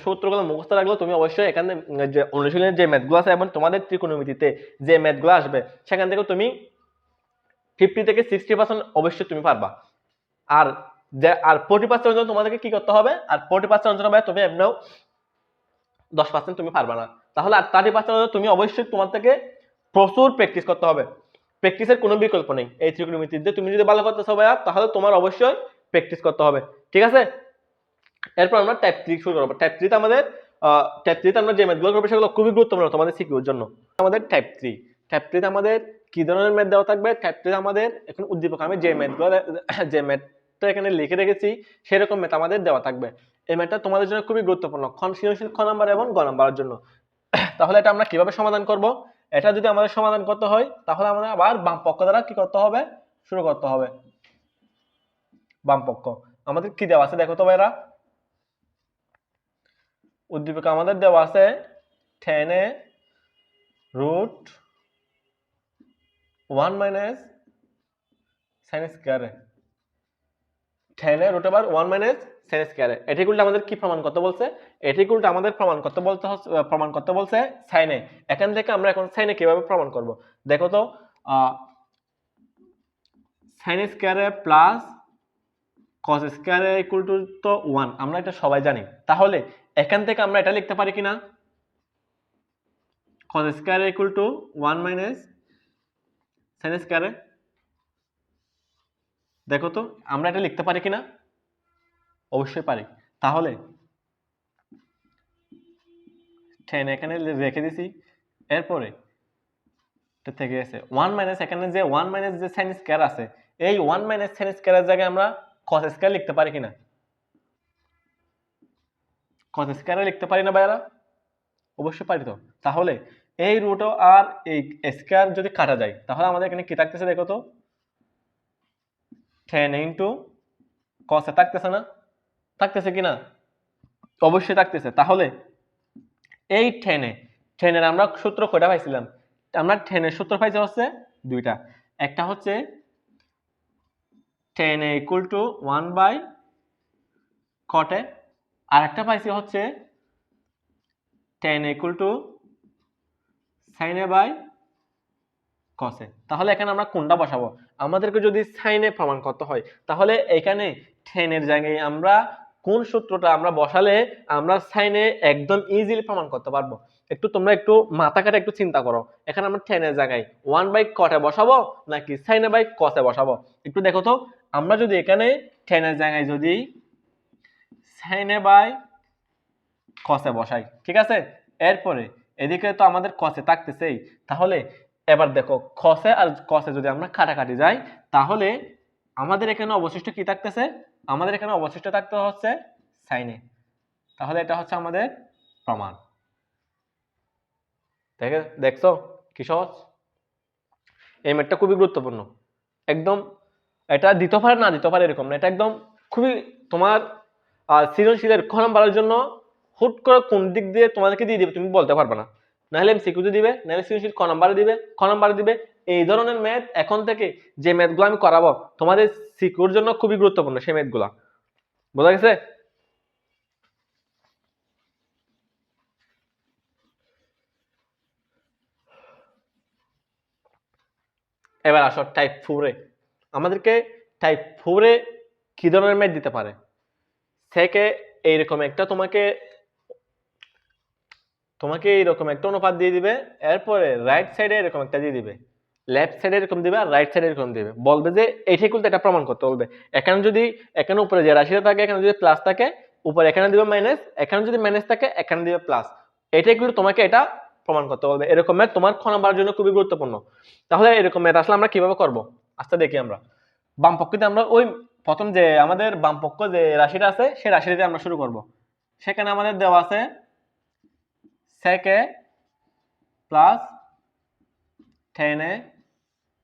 সূত্রগুলো মুখস্থ রাখলে তুমি অবশ্যই এখানে যে অনুশীলনের যে ম্যাথগুলো আছে এবং তোমাদের ত্রিকোণমিতিতে যে ম্যাথগুলো আসবে সেখান থেকে তুমি 50 থেকে 60% অবশ্যই তুমি পারবা। আর 40% জন্য তোমাদেরকে কি করতে হবে, আর 40% জন্য ভাই তুমি এমনিও 10% তুমি পারবা না, তাহলে আর 30% তুমি অবশ্যই তোমার থেকে প্রচুর প্র্যাকটিস করতে হবে। প্র্যাকটিসের কোনো বিকল্প নেই এই ত্রিকোণমিতিতে। তুমি যদি ভালো করতেছো ভাইয়া তাহলে তোমার অবশ্যই প্র্যাকটিস করতে হবে, ঠিক আছে। এরপর আমরা টাইপ 3 শুরু করব। টাইপ 3 তে আমাদের আমরা যে ম্যাথগুলো করব সেগুলো খুবই গুরুত্বপূর্ণ তোমাদের সিকিউর জন্য। আমাদের টাইপ 3 তে আমাদের কি ধরনের ম্যাথ দেওয়া থাকবে? টাইপ 3 তে আমাদের এখন উদ্দীপক আমি যে ম্যাথটা এখানে লিখে রেখেছি সেরকম ম্যাথ আমাদের দেওয়া থাকবে। এই ম্যাথটা তোমাদের জন্য খুবই গুরুত্বপূর্ণ সৃজনশীল খ নাম্বার এবং গ নাম্বারের জন্য। তাহলে এটা আমরা কিভাবে সমাধান করব? এটা যদি আমাদের সমাধান করতে হয় তাহলে আমাদের আবার বাম পক্ষ দ্বারা কি করতে হবে? শুরু করতে হবে। বাম পক্ষ আমাদের কি দেওয়া আছে দেখো তো ভাইরা, উদ্দীপক আমাদের দেওয়া আছে 10a root 1 minus sin square, 10a root over 1 minus sin square। এটি উল্টা আমাদের কি প্রমাণ করতে বলছে? এটি উল্টা আমাদের প্রমাণ করতে বলছে sin a। এখান থেকে আমরা এখন sin a কিভাবে প্রমাণ করব? দেখো তো, sin square plus cos square equal to তো 1, আমরা এটা সবাই জানি। তাহলে এখান থেকে আমরা এটা লিখতে পারি কিনা, cos square equal to 1 minus sin square। দেখো তো আমরা এটা লিখতে পারি কিনা? অবশ্যই পারি। তাহলে 10 এখানে রেখে দিছি, এরপরে এটা থেকে গেছে 1 মাইনাস, এখানে যে 1 মাইনাস যে sin স্কয়ার আছে, এই 1 মাইনাস sin স্কয়ারের জায়গায় আমরা cos স্কয়ার লিখতে পারি কিনা? cos স্কয়ার লিখতে পারি না ভাইরা? অবশ্যই পারি তো। তাহলে এই রুট আর এই স্কয়ার যদি কাটা যায় তাহলে আমাদের এখানে কি থাকতেছে দেখো তো, 10 ইনটু cos এ থাকতেছে না? থাকতেছে কিনা? অবশ্যই থাকতেছে। তাহলে এই 10 এর আমরা সূত্র কয়টা পাইছিলাম? আমরা 10 এর সূত্র পাইছি হচ্ছে দুইটা। একটা হচ্ছে 10a equal to 1 by cot a, আর একটা পাইছি হচ্ছে 10 equal to sin a by cos a। তাহলে এখানে আমরা কোনটা বসাবো? আমাদেরকে যদি sin a প্রমাণ করতে হয় তাহলে এখানে 10 এর জায়গায় আমরা কোন সূত্রটা আমরা বসালে আমরা sin a একদম ইজিলি প্রমাণ করতে পারবো? একটু তোমরা একটু মাথা কাটা একটু চিন্তা করো। এখানে আমরা 10 এর জায়গায় 1 by cot a বসাবো নাকি sin a by cos a বসাবো? একটু দেখো তো, আমরা যদি এখানে 10 এর জায়গায় যদি sin a by cos a বসাই, ঠিক আছে। এরপরে এদিকে তো আমাদের cos a থাকতেছেই, তাহলে এবার দেখো cos a R cos a যদি আমরা কাটাকাটি যাই তাহলে আমাদের এখানে অবশিষ্ট কি থাকতেছে? আমাদের এখানে অবশিষ্ট থাকতে হচ্ছে sin a। তাহলে এটা হচ্ছে আমাদের প্রমাণ। দেখছো কি সহজ? এই ম্যাথটা খুবই গুরুত্বপূর্ণ। একদম এটা দিতে পারে না দিতে পারে এরকম না, এটা একদম খুবই তোমার সৃজনশীলের খ নাম্বারের জন্য হুট করে কোন দিক দিয়ে তোমাদেরকে দিয়ে দিবে তুমি বলতে পারবে না। নাহলে এমসিকিউতে দিবে, নাহলে সৃজনশীল খ নাম্বারে দিবে। এই ধরনের ম্যাথ এখন থেকে যে ম্যাথগুলো আমি করাবো তোমাদের সিকিউর জন্য খুবই গুরুত্বপূর্ণ সেই ম্যাথগুলো। বোঝা গেছে? এবার আসো টাইপ 4 এ। আমাদেরকে টাইপ 4 এ কি ধরনের ম্যাথ দিতে পারে? থেকে এইরকম একটা তোমাকে এইরকম একটা অনুপাত দিয়ে দিবে, এরপরে রাইট সাইডে এরকম একটা দিয়ে দিবে, লেফট সাইডে এরকম দিবে আর রাইট সাইডে এরকম দিবে, বলবে যে এইটাই কিন্তু এটা প্রমাণ করতে বলবে। এখানে উপরে যে রাশিটা থাকে এখানে যদি প্লাস থাকে উপরে এখানে দিবে মাইনাস, এখানে যদি মাইনাস থাকে এখানে দিবে প্লাস, এটাই কিন্তু তোমাকে এটা প্রমাণ করতে বলবে। এরকম ম্যাথ তোমার খ নাম্বারের জন্য খুবই গুরুত্বপূর্ণ। তাহলে এরকম ম্যাথ আসলে আমরা কিভাবে করব আচ্ছা দেখি। আমরা বাম পক্ষতে আমরা ওই প্রথম যে আমাদের বাম পক্ষ যে রাশিটা আছে সেই রাশিটা দিয়ে আমরা শুরু করব। সেখানে আমাদের দেওয়া আছে sec a plus 10a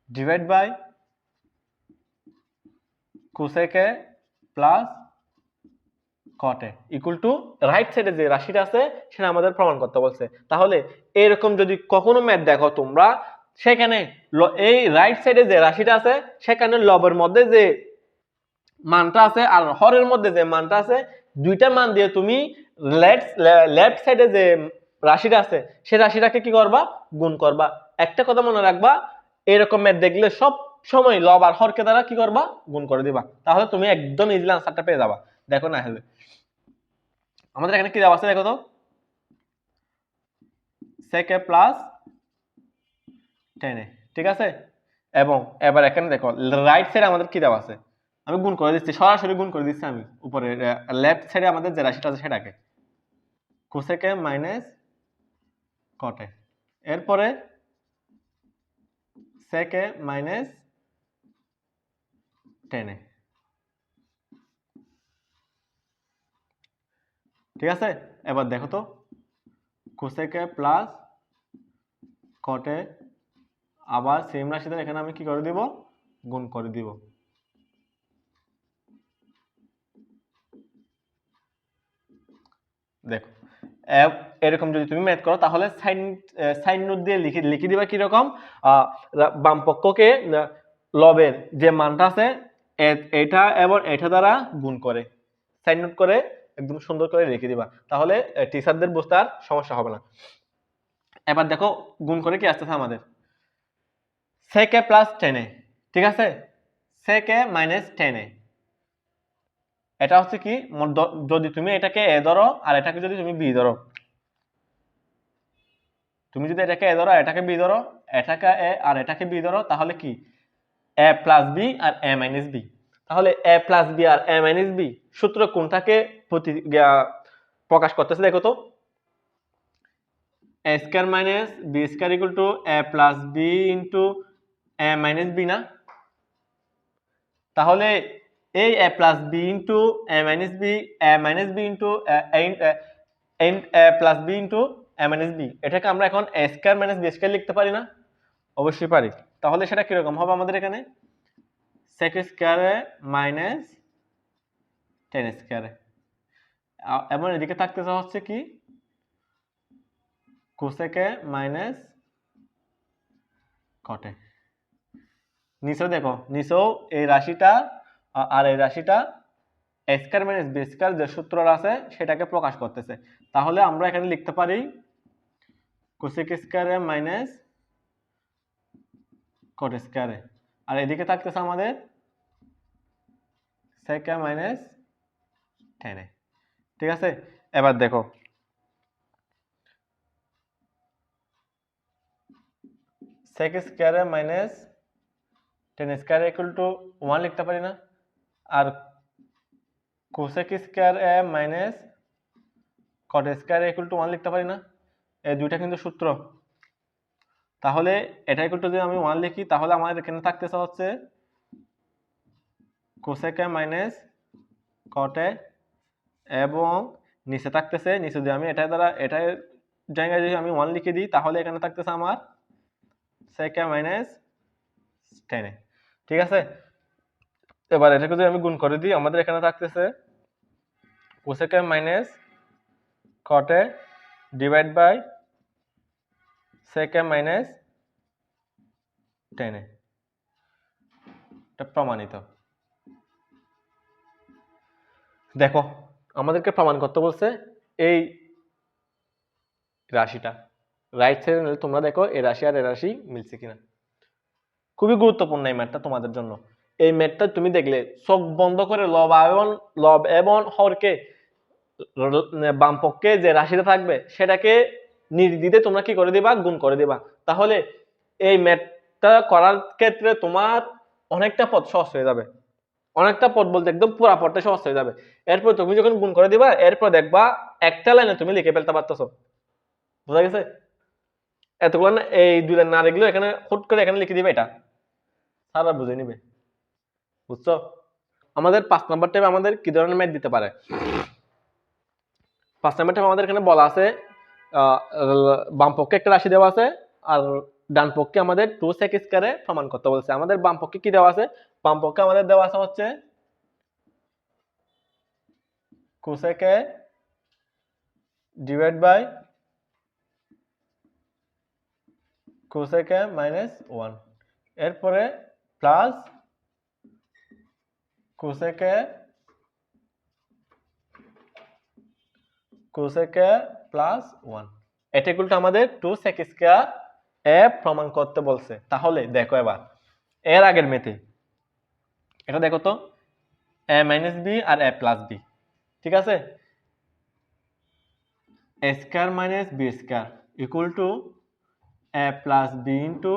divided by cosec a plus cot a equal to right সাইডে যে রাশিটা আছে সেটা আমাদের প্রমাণ করতে বলছে। তাহলে এরকম যদি কখনো ম্যাথ দেখো তোমরা, সেখানে এই রাইট সাইডে যে রাশিটা আছে সেখানে লবের মধ্যে যে মানটা আছে আর হরের মধ্যে যে মানটা আছে, দুইটা মান দিয়ে তুমি লেফট সাইডে যে রাশিটা আছে সেই রাশিটাকে কি করবা? গুণ করবা। একটা কথা মনে রাখবা, এরকম ম্যাথ দেখলে সব সময় লব আর হরকে দ্বারা কি করবা গুণ করে দিবা, তাহলে তুমি একদম ইজিলি আনসারটা পেয়ে যাবা। দেখো না হলে আমাদের এখানে কি দেওয়া আছে দেখো তো, sec a plus tan a, ঠিক আছে। এবং এবার এখানে দেখো রাইট সাইডে আমাদের কি দেওয়া আছে, আমি গুণ করে দিচ্ছি, সরাসরি গুণ করে দিচ্ছি আমি উপরে লেফট সাইডে আমাদের যে রাশিটা আছে সেটাকে cosec a minus cot a, এরপরে sec a minus tan a, ঠিক আছে। এবার দেখো তো cosec a plus cot a, আবার সেম রাশিতে এখানে আমি কি করে দিব গুণ করে দিব। দেখো এরকম যদি তুমি ম্যাথ করো তাহলে সাইন সাইন নোট দিয়ে লিখে দিবা কিরকম, বাম পক্ষকে লবের যে মানটা আছে এটা এবং এটা দ্বারা গুণ করে সাইন নোট করে একদম সুন্দর করে লিখে দিবা, তাহলে টিচারদের বুঝতে আর সমস্যা হবে না। এবার দেখো গুণ করে কি আসতেছে আমাদের sec a plus tan a, ঠিক আছে, sec a minus tan a, এটা হচ্ছে কি যদি তুমি এটাকে a ধরো আর এটাকে যদি তুমি b ধরো, তুমি যদি এটাকে a ধরো এটাকে b ধরো, এটাকে a আর এটাকে b ধরো, তাহলে কি a প্লাস b আর a মাইনাস b, তাহলে a প্লাস b আর a মাইনাস b সূত্র কোনটাকে প্রকাশ করতেছে দেখো তো, a square minus b square equal to a plus b into a minus b না, তাহলে এই a plus b into a minus b, a minus b into a plus b into a minus b, এটাকে আমরা এখন a square minus b square লিখতে পারি না? অবশ্যই পারি। তাহলে সেটা কিরকম হবে আমাদের এখানে sec square minus tan square, এবং এদিকে থাকতেছে হচ্ছে কি cosec মাইনাস cot a। নিচেও দেখো নিচেও এই রাশিটা আর এই রাশিটা a square minus b square যে সূত্রটা আছে সেটাকে প্রকাশ করতেছে, তাহলে আমরা এখানে লিখতে পারি cosec square minus cot square, আর এদিকে থাকতেছে আমাদের sec মাইনাস tan a, ঠিক আছে। এবার দেখো sec square minus tan square equal to 1 লিখতে পারি না, আর cosec square minus cot square equal to 1 লিখতে পারি না, এই দুইটা কিন্তু সূত্র, তাহলে এটা ইকুয়াল টু যদি আমি 1 লিখি তাহলে আমাদের এখানে থাকতেছে হচ্ছে cosec মাইনাস cot a, এবং নিচে থাকতেছে, নিচে যদি আমি এটা দ্বারা এটা জায়গায় যদি আমি 1 লিখে দিই তাহলে এখানে থাকতেছে আমার sec মাইনাস tan a, ঠিক আছে। এবার এটাকে যদি আমি গুণ করে দিই আমাদের এখানে থাকতেছে cosec minus cot a divide by sec minus tan a, এটা প্রমাণিত। দেখো আমাদেরকে প্রমাণ করতে বলছে এই রাশিটা রাইট সাইডে নিলে তোমরা দেখো এই রাশি আর এই রাশি মিলছে কিনা, খুবই গুরুত্বপূর্ণ এই ম্যাথটা তোমাদের জন্য। এই ম্যাথটা তুমি দেখলে চোখ বন্ধ করে লব এবং হরকে বাম পক্ষে যে রাশিটা থাকবে সেটাকে নির্দ্বিধায় তোমরা কি করে দিবা গুণ করে দিবা, তাহলে এই ম্যাথটা করার ক্ষেত্রে তোমার অনেকটা পথ সহজ হয়ে যাবে, অনেকটা পথ বলতে একদম পুরো পথটা সহজ হয়ে যাবে। এরপর তুমি যখন গুণ করে দিবা এরপর দেখবা একটা লাইনে তুমি লিখে ফেলতে পারতেছো, বুঝা গেছে? এতগুলো না এই দুই লাইন না লিখলেও এখানে হুট করে এখানে লিখে দিবে, এটা সারা বুঝে নিবে, বুঝছো? আমাদের 5 নাম্বার টাইপে আমাদের কি ধরনের ম্যাথ দিতে পারে? 5 নাম্বার টাইপে আমাদের এখানে বলা আছে বাম পক্ষে একটা রাশি দেওয়া আছে আর ডান পক্ষে আমাদের 2 sec স্কয়ারে প্রমাণ করতে বলছে। আমাদের বাম পক্ষে কি দেওয়া আছে? বাম পক্ষে আমাদের দেওয়া আছে হচ্ছে cosec divide by cosec minus 1, এরপরে প্লাস cosec প্লাস 1, এটা ইকুয়াল টু আমাদের 2 sec স্কয়ার প্রমাণ করতে বলছে। তাহলে দেখো এবার এর আগের মেতে এটা দেখো তো a মাইনাস বি আর a প্লাস বি, ঠিক আছে, a square minus b square equal to a plus b into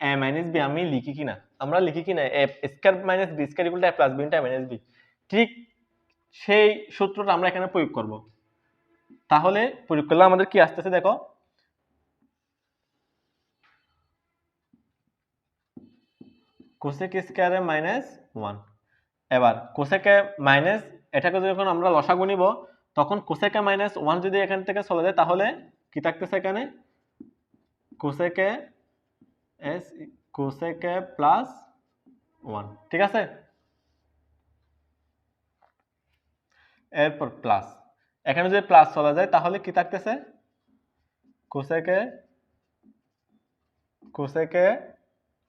a minus b. আমি লিখি কিনা, আমরা লিখি কিনা a square minus b square equal to a plus b into a minus b, ঠিক সেই সূত্রটা আমরা এখানে প্রয়োগ করব। তাহলে প্রয়োগ করলে আমাদের কি আসতেছে দেখো, কোসেক স্কয়ারে মাইনাস 1। এবার কোসেকে মাইনাস, এটাকে যখন আমরা লসাগু নিব তখন কোসেকে মাইনাস 1 যদি এখান থেকে চলে যায় তাহলে কি থাকতেছে এখানে, কোসেকে এস কোসেকে প্লাস 1, ঠিক আছে, এরপর প্লাস, এখানে যদি প্লাস চলে যায় তাহলে কি থাকতেছে, কোসেকে কোসেকে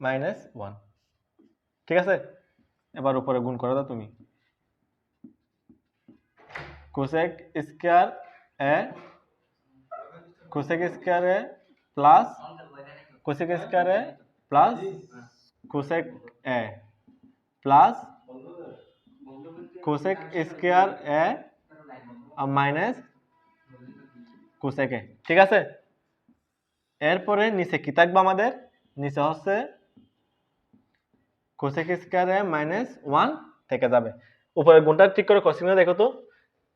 মাইনাস 1, ঠিক আছে। এবার উপরে গুণ করে দাও তুমি, কোসেক স্কয়ার এ কোসেক স্কয়ার এ প্লাস কোসেক স্কয়ার এ প্লাস কোসেক এ প্লাস কোসেক স্কয়ার এ মাইনাস কোসেক এ, ঠিক আছে। এরপরে নিচে কি থাকবে আমাদের, নিচে হচ্ছে কোসেক স্কয়ার এ মাইনাস 1 থেকে যাবে। উপরে গুণটা ঠিক করে কোসেক দেখো তো,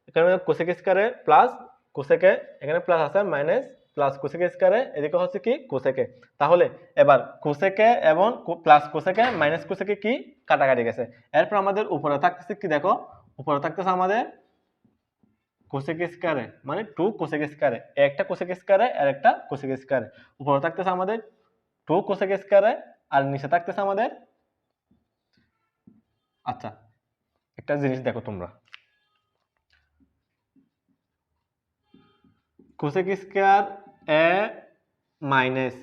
এখানে কোসেক স্কয়ার এ প্লাস কোসেক এ, এখানে প্লাস আছে মাইনাস প্লাস কোসেক স্কয়ার এ, এদিকে হচ্ছে কি কোসেক এ। তাহলে এবার কোসেক এ এবং প্লাস কোসেক এ মাইনাস কোসেক এ কি কাটাকাটি গেছে। এরপর আমাদের উপরে থাকতেছে কি দেখো, উপরে থাকতেছে আমাদের কোসেক স্কয়ার এ মানে 2 কোসেক স্কয়ার এ, একটা কোসেক স্কয়ার এ আর একটা কোসেক স্কয়ার এ। উপরে থাকতেছে আমাদের 2 কোসেক স্কয়ার এ আর নিচে থাকতেছে আমাদের, আচ্ছা একটা জিনিস দেখো তোমরা, কোসেক স্কয়ার এ minus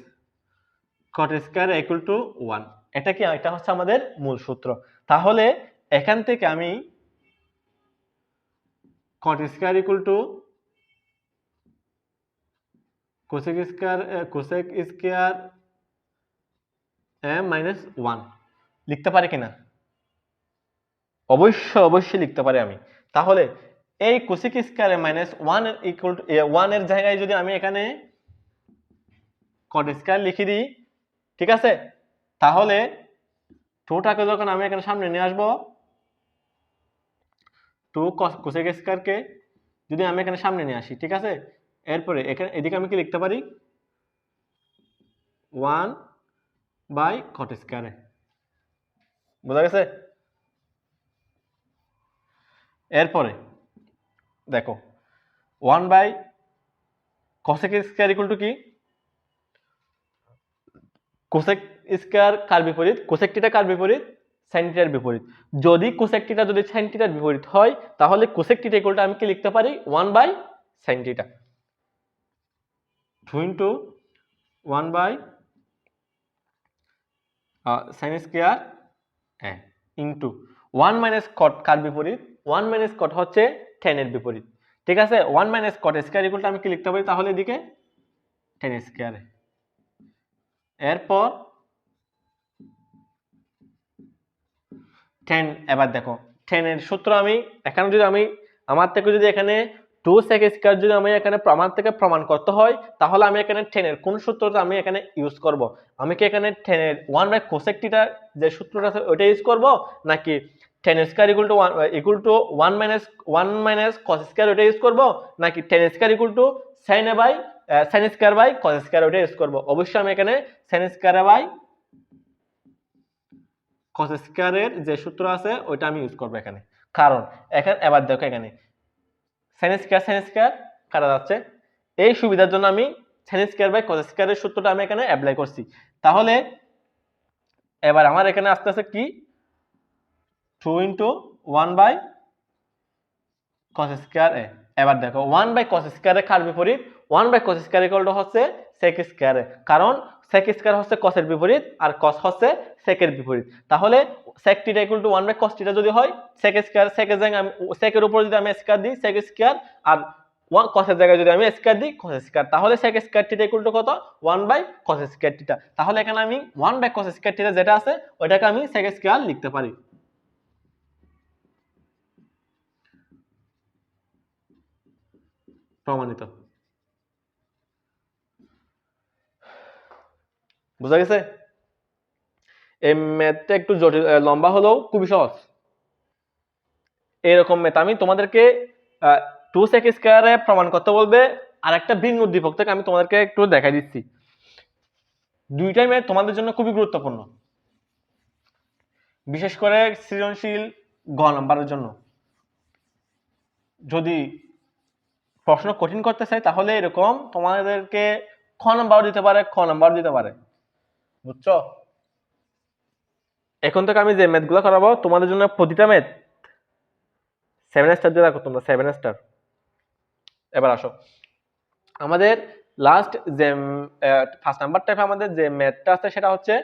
caught square equal to 1, এটা কি, এটা হচ্ছে আমাদের মূল সূত্র। তাহলে এখান থেকে আমি কট square equal two cosec square এ মাইনাস 1 লিখতে পারি কিনা, অবশ্যই লিখতে পারি আমি। তাহলে এই কোসেক স্কয়ার এ মাইনাস 1 ইকুয়াল টু 1 এর জায়গায় যদি আমি এখানে কট স্কয়ার লিখে দিই, ঠিক আছে, তাহলে 2 টাকে যখন আমি এখানে সামনে নিয়ে আসবো, 2 কোসেক স্কয়ার কে যদি আমি এখানে সামনে নিয়ে আসি, ঠিক আছে, এরপরে এখানে এদিকে আমি কি লিখতে পারি 1 বাই কট স্কয়ার এ, বোঝা গেছে। এরপরে দেখো 1 by cosec square equal to কি, কোসেক স্কয়ার কার বিপরীত, কোসেক থিটা কার বিপরীত, সাইন থিটার বিপরীত। যদি কোসেক থিটা যদি সাইন থিটার বিপরীত হয় তাহলে কোসেক থিটা ইকুয়াল টু আমি কি লিখতে পারি 1 by sine theta, 2 into 1 by sine square এ ইনটু 1 মাইনাস কট কার বিপরীত, 1 মাইনাস কট হচ্ছে tan এর বিপরীত, ঠিক আছে। 1 মাইনাস কট স্কয়ার ইকুয়াল টু আমি কি লিখতে পারি তাহলে এদিকে tan স্কয়ার। এরপর tan, এবার দেখো tan এর সূত্র আমি এখানে যদি আমি আমার থেকে যদি এখানে 2 sec স্কয়ার যদি আমি এখানে আমার থেকে প্রমাণ করতে হয় তাহলে আমি এখানে tan এর কোন সূত্রটা আমি এখানে ইউজ করব, আমি কি এখানে tan এর 1 বাই cosec থিটা যে সূত্রটা আছে ওইটা ইউজ করব, নাকি tan square equal to 1 minus cos square ওইটা ইউজ করব, নাকি tan square equal to sin a by sin square by cos square ওইটা ইউজ করব। অবশ্যই আমি এখানে sin স্কয়ার বাই cos স্কয়ারের যে সূত্র আছে ওইটা আমি ইউজ করব এখানে, কারণ এখানে এবার দেখো এখানে sin স্কয়ার কাটা যাচ্ছে, এই সুবিধার জন্য আমি sin স্কয়ার বাই cos স্কয়ারের সূত্রটা আমি এখানে অ্যাপ্লাই করছি। তাহলে এবার আমার এখানে আসতে আছে কি 2 ইনটু 1 বাই cos স্কয়ার এ। এবার দেখো 1 বাই cos স্কয়ার এর কার বিপরীত, 1 by cos square equal to হচ্ছে sec স্কয়ার এ, কারণ sec স্কয়ার হচ্ছে cos এর বিপরীত আর cos হচ্ছে sec এর বিপরীত। তাহলে sec theta equal to 1 by cos theta যদি হয় sec স্কয়ার, sec এর জায়গায় আমি sec এর উপর যদি আমি স্কয়ার দিই sec স্কয়ার আর কসের জায়গায় যদি আমি স্কয়ার দিই কস স্কয়ার, তাহলে sec square theta equal two কত 1/cos স্কয়ার থিটা। তাহলে এখানে আমি 1/cos স্কয়ার থিটা যেটা আছে ওইটাকে আমি sec স্কয়ার লিখতে পারি। প্রমাণিত। বুঝা গেছে? এই ম্যাথটা একটু জটিল, লম্বা হলেও খুবই সহজ। এরকম ম্যাথ আমি তোমাদেরকে 2sec স্কয়ারে প্রমাণ করতে বলবে, আর একটা ভিন্ন উদ্দীপক থেকে আমি তোমাদেরকে একটু দেখাই দিচ্ছি। দুইটাই ম্যাথ তোমাদের জন্য খুবই গুরুত্বপূর্ণ, বিশেষ করে সৃজনশীল গ নাম্বারের জন্য। যদি প্রশ্ন কঠিন করতে চাই তাহলে এরকম তোমাদেরকে খ নাম্বার দিতে পারে, খ নাম্বার দিতে পারে, বুঝছো? এখন থেকে আমি যে ম্যাথগুলো করাবো তোমাদের জন্য প্রতিটা ম্যাথ 7 স্টার দিয়ে রাখো তোমরা, 7 স্টার। এবার আসো আমাদের লাস্ট যে ফার্স্ট নাম্বার টাইপে আমাদের যে ম্যাথটা আছে সেটা হচ্ছে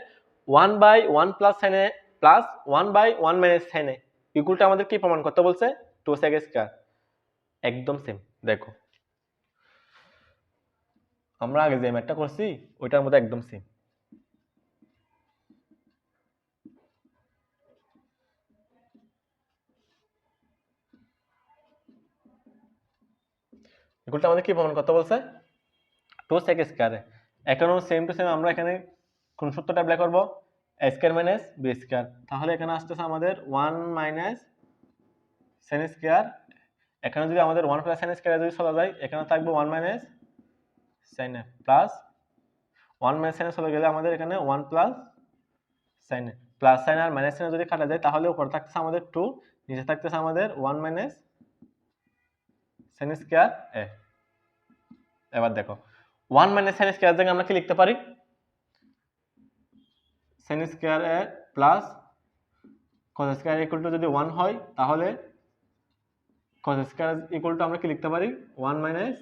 1/1 plus sin a plus 1/1 minus sin a ইকুয়ালটা আমাদের কি প্রমাণ করতে বলছে 2sec স্কয়ার। একদম সেম। দেখো আমরা আগে যে ম্যাথটা করছি ওইটার মধ্যে একদম সেম। ইকুয়ালটা আমাদের কি প্রমাণ করতে বলছে 2sec স্কয়ার। এখানেও সেম টু সেম আমরা এখানে কোন সূত্রটা অ্যাপ্লাই করব a square minus b square. তাহলে এখানে আসতেছে আমাদের 1 মাইনাস sin স্কয়ার। এখানে যদি আমাদের 1 প্লাস sin স্কয়ার যদি চলে যায় এখানে থাকবে 1 minus sin a plus 1 minus sin চলে গেলে আমাদের এখানে 1 plus sin a plus sin আর মাইনাস sin যদি কাটা যায় তাহলে উপরে থাকতেছে আমাদের 2, নিচে থাকতেছে আমাদের 1 মাইনাস sin স্কয়ার a। এবার দেখো 1 মাইনাস sin স্কয়ার জায়গায় আমরা কি লিখতে পারি sin square a plus cos square equal to যদি 1 হয় তাহলে cos স্কয়ার ইকুয়াল টু আমরা কি লিখতে পারি 1 মাইনাস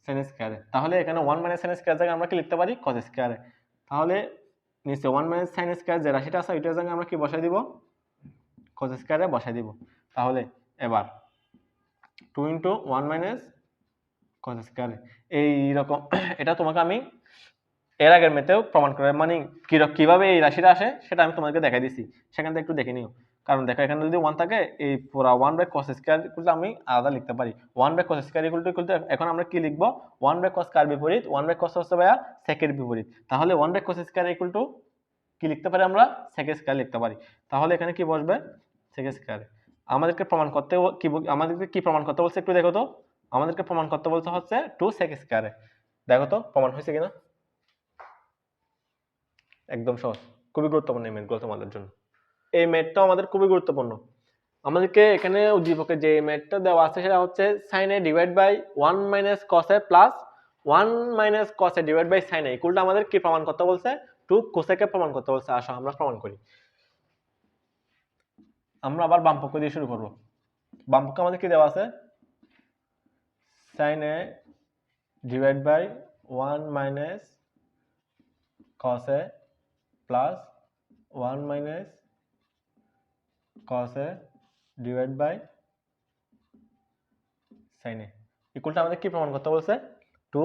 sin স্কয়ার। তাহলে এখানে 1 মাইনাস sin স্কয়ার জায়গায় আমরা কি লিখতে পারি cos স্কয়ার। তাহলে নিচে 1 মাইনাস sin স্কয়ার যে রাশিটা আছে ওইটার জায়গায় আমরা কি বসাই দিব cos স্কয়ারে বসাই দিব। তাহলে এবার 2 ইনটু 1 মাইনাস cos স্কয়ার এই রকম এটা তোমাকে আমি এর আগের ম্যাথেও প্রমাণ করে মানে কিভাবে এই রাশিটা আসে সেটা আমি তোমাকে দেখাই দিছি, সেখান থেকে একটু দেখে নিও। কারণ দেখো এখানে যদি 1 থাকে এই পুরো 1/cos স্কয়ার ইকুয়াল আমি আলাদা লিখতে পারি 1/cos স্কয়ার ইকুয়াল টু এখন আমরা কি লিখব 1/cos কার বিপরীত 1/cos হচ্ছে ভাইয়া sec এর বিপরীত। তাহলে 1/cos স্কয়ার ইকুয়াল টু কি লিখতে পারি আমরা sec স্কয়ার লিখতে পারি। তাহলে এখানে কি বসবে sec স্কয়ার। আমাদেরকে প্রমাণ করতে আমাদেরকে কি প্রমাণ করতে বলছে একটু দেখো তো। আমাদেরকে প্রমাণ করতে বলতে হচ্ছে 2sec স্কয়ার। দেখো তো প্রমাণ হয়েছে কিনা। একদম সহজ, খুবই গুরুত্বপূর্ণ এই ম্যাথগুলো তোমাদের জন্য। এই ম্যাথটা আমাদের খুবই গুরুত্বপূর্ণ। আমাদেরকে এখানে উদ্দীপকে যে ম্যাথটা দেওয়া আছে সেটা হচ্ছে sin a divide by 1 minus cos a plus 1 minus cos a divide by sin a ইকুয়ালটা আমাদের কি প্রমাণ করতে বলছে 2 cosec কে প্রমাণ করতে বলছে। আসো আমরা প্রমাণ করি। আমরা আবার বাম পক্ষ দিয়ে শুরু করব। বাম পক্ষে আমাদের কি দেওয়া আছে sin a divide by 1 minus cos a plus 1 minus cos a divide by sin a ইকুয়ালটা আমাদের কি প্রমাণ করতে বলছে 2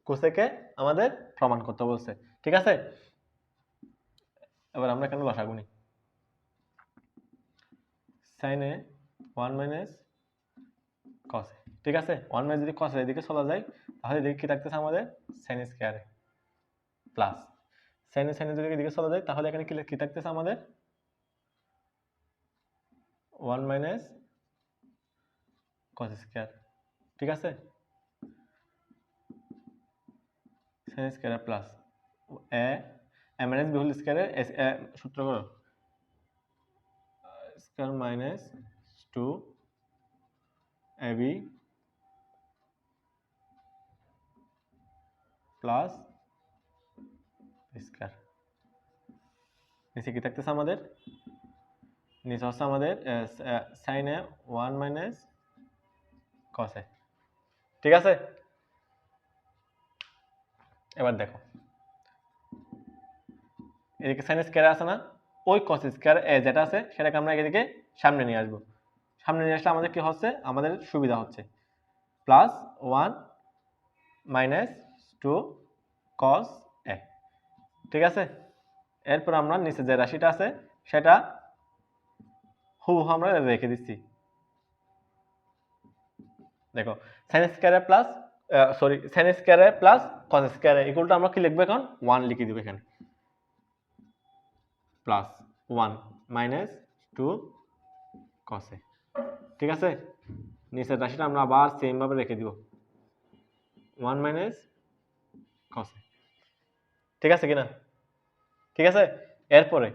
cosec কে আমাদের প্রমাণ করতে বলছে। ঠিক আছে, এবার আমরা এখানে লসাগু নিই। sin a 1 minus cos a, ঠিক আছে 1 মাইনাস যদি cos a এদিকে চলে যায় তাহলে এদিকে কি থাকতেছে আমাদের sin স্কয়ার প্লাস sin যদি এদিকে চলে যায় তাহলে এখানে কি থাকতেছে আমাদের 1 মাইনাস cos স্কয়ার। ঠিক আছে sin square plus a minus b whole স্কয়ারে সূত্র করো square minus 2 ab plus square. নিচে কি থাকতেছে আমাদের নিচে হচ্ছে আমাদের sin a 1 minus cos a। ঠিক আছে, এবার দেখো এদিকে sin স্কয়ার আছে না, ওই cos স্কয়ার যেটা আছে সেটাকে আমরা এদিকে সামনে নিয়ে আসবো। সামনে নিয়ে আসলে আমাদের কি হচ্ছে আমাদের সুবিধা হচ্ছে। Plus 1 minus 2 cos a। ঠিক আছে, এরপর আমরা নিচে যে রাশিটা আছে সেটা হুবহু আমরা রেখে দিচ্ছি। দেখো sin square plus sin square plus cos square equal two আমরা কি লিখবো এখন 1 লিখে দিব এখানে, প্লাস 1 মাইনাস 2 cos a। ঠিক আছে, নিচের রাশিটা আমরা আবার সেম ভাবে রেখে দিব 1 মাইনাস cos a। ঠিক আছে কিনা? ঠিক আছে, এরপরে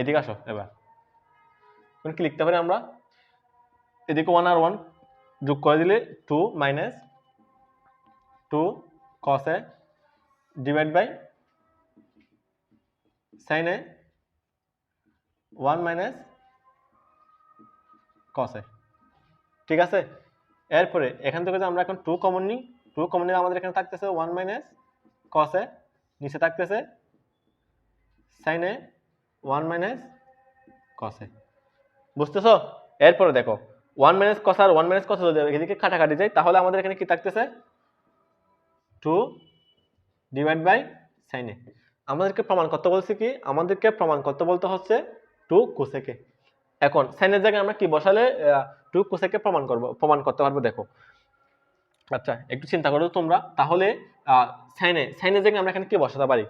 এদিকে আসো, এবার কি লিখতে পারি আমরা, এদিকে 1 আর 1 যোগ করে দিলে 2 minus 2 cos a divide by sin a 1 minus cos a। ঠিক আছে, এরপরে এখান থেকে যে আমরা এখন 2 কমন নিই, 2 কমন নিলে আমাদের এখানে থাকতেছে 1 মাইনাস cos a, নিচে থাকতেছে sin a 1 minus cos a। বুঝতেছো? এরপরে দেখো 1 মাইনাস cos আর 1 মাইনাস cos যদি এদিকে কাটাকাটি যায় তাহলে আমাদের এখানে কি থাকতেছে 2 ডিভাইড বাই sin a। আমাদেরকে প্রমাণ করতে বলছে কি, আমাদেরকে প্রমাণ করতে বলতে হচ্ছে 2 cos a কে। এখন sin এর জায়গায় আমরা কি বসালে 2 cos a কে প্রমাণ করতে পারবো দেখো। আচ্ছা একটু চিন্তা করো তোমরা, তাহলে sin এর জায়গায় আমরা এখানে কি বসাতে পারি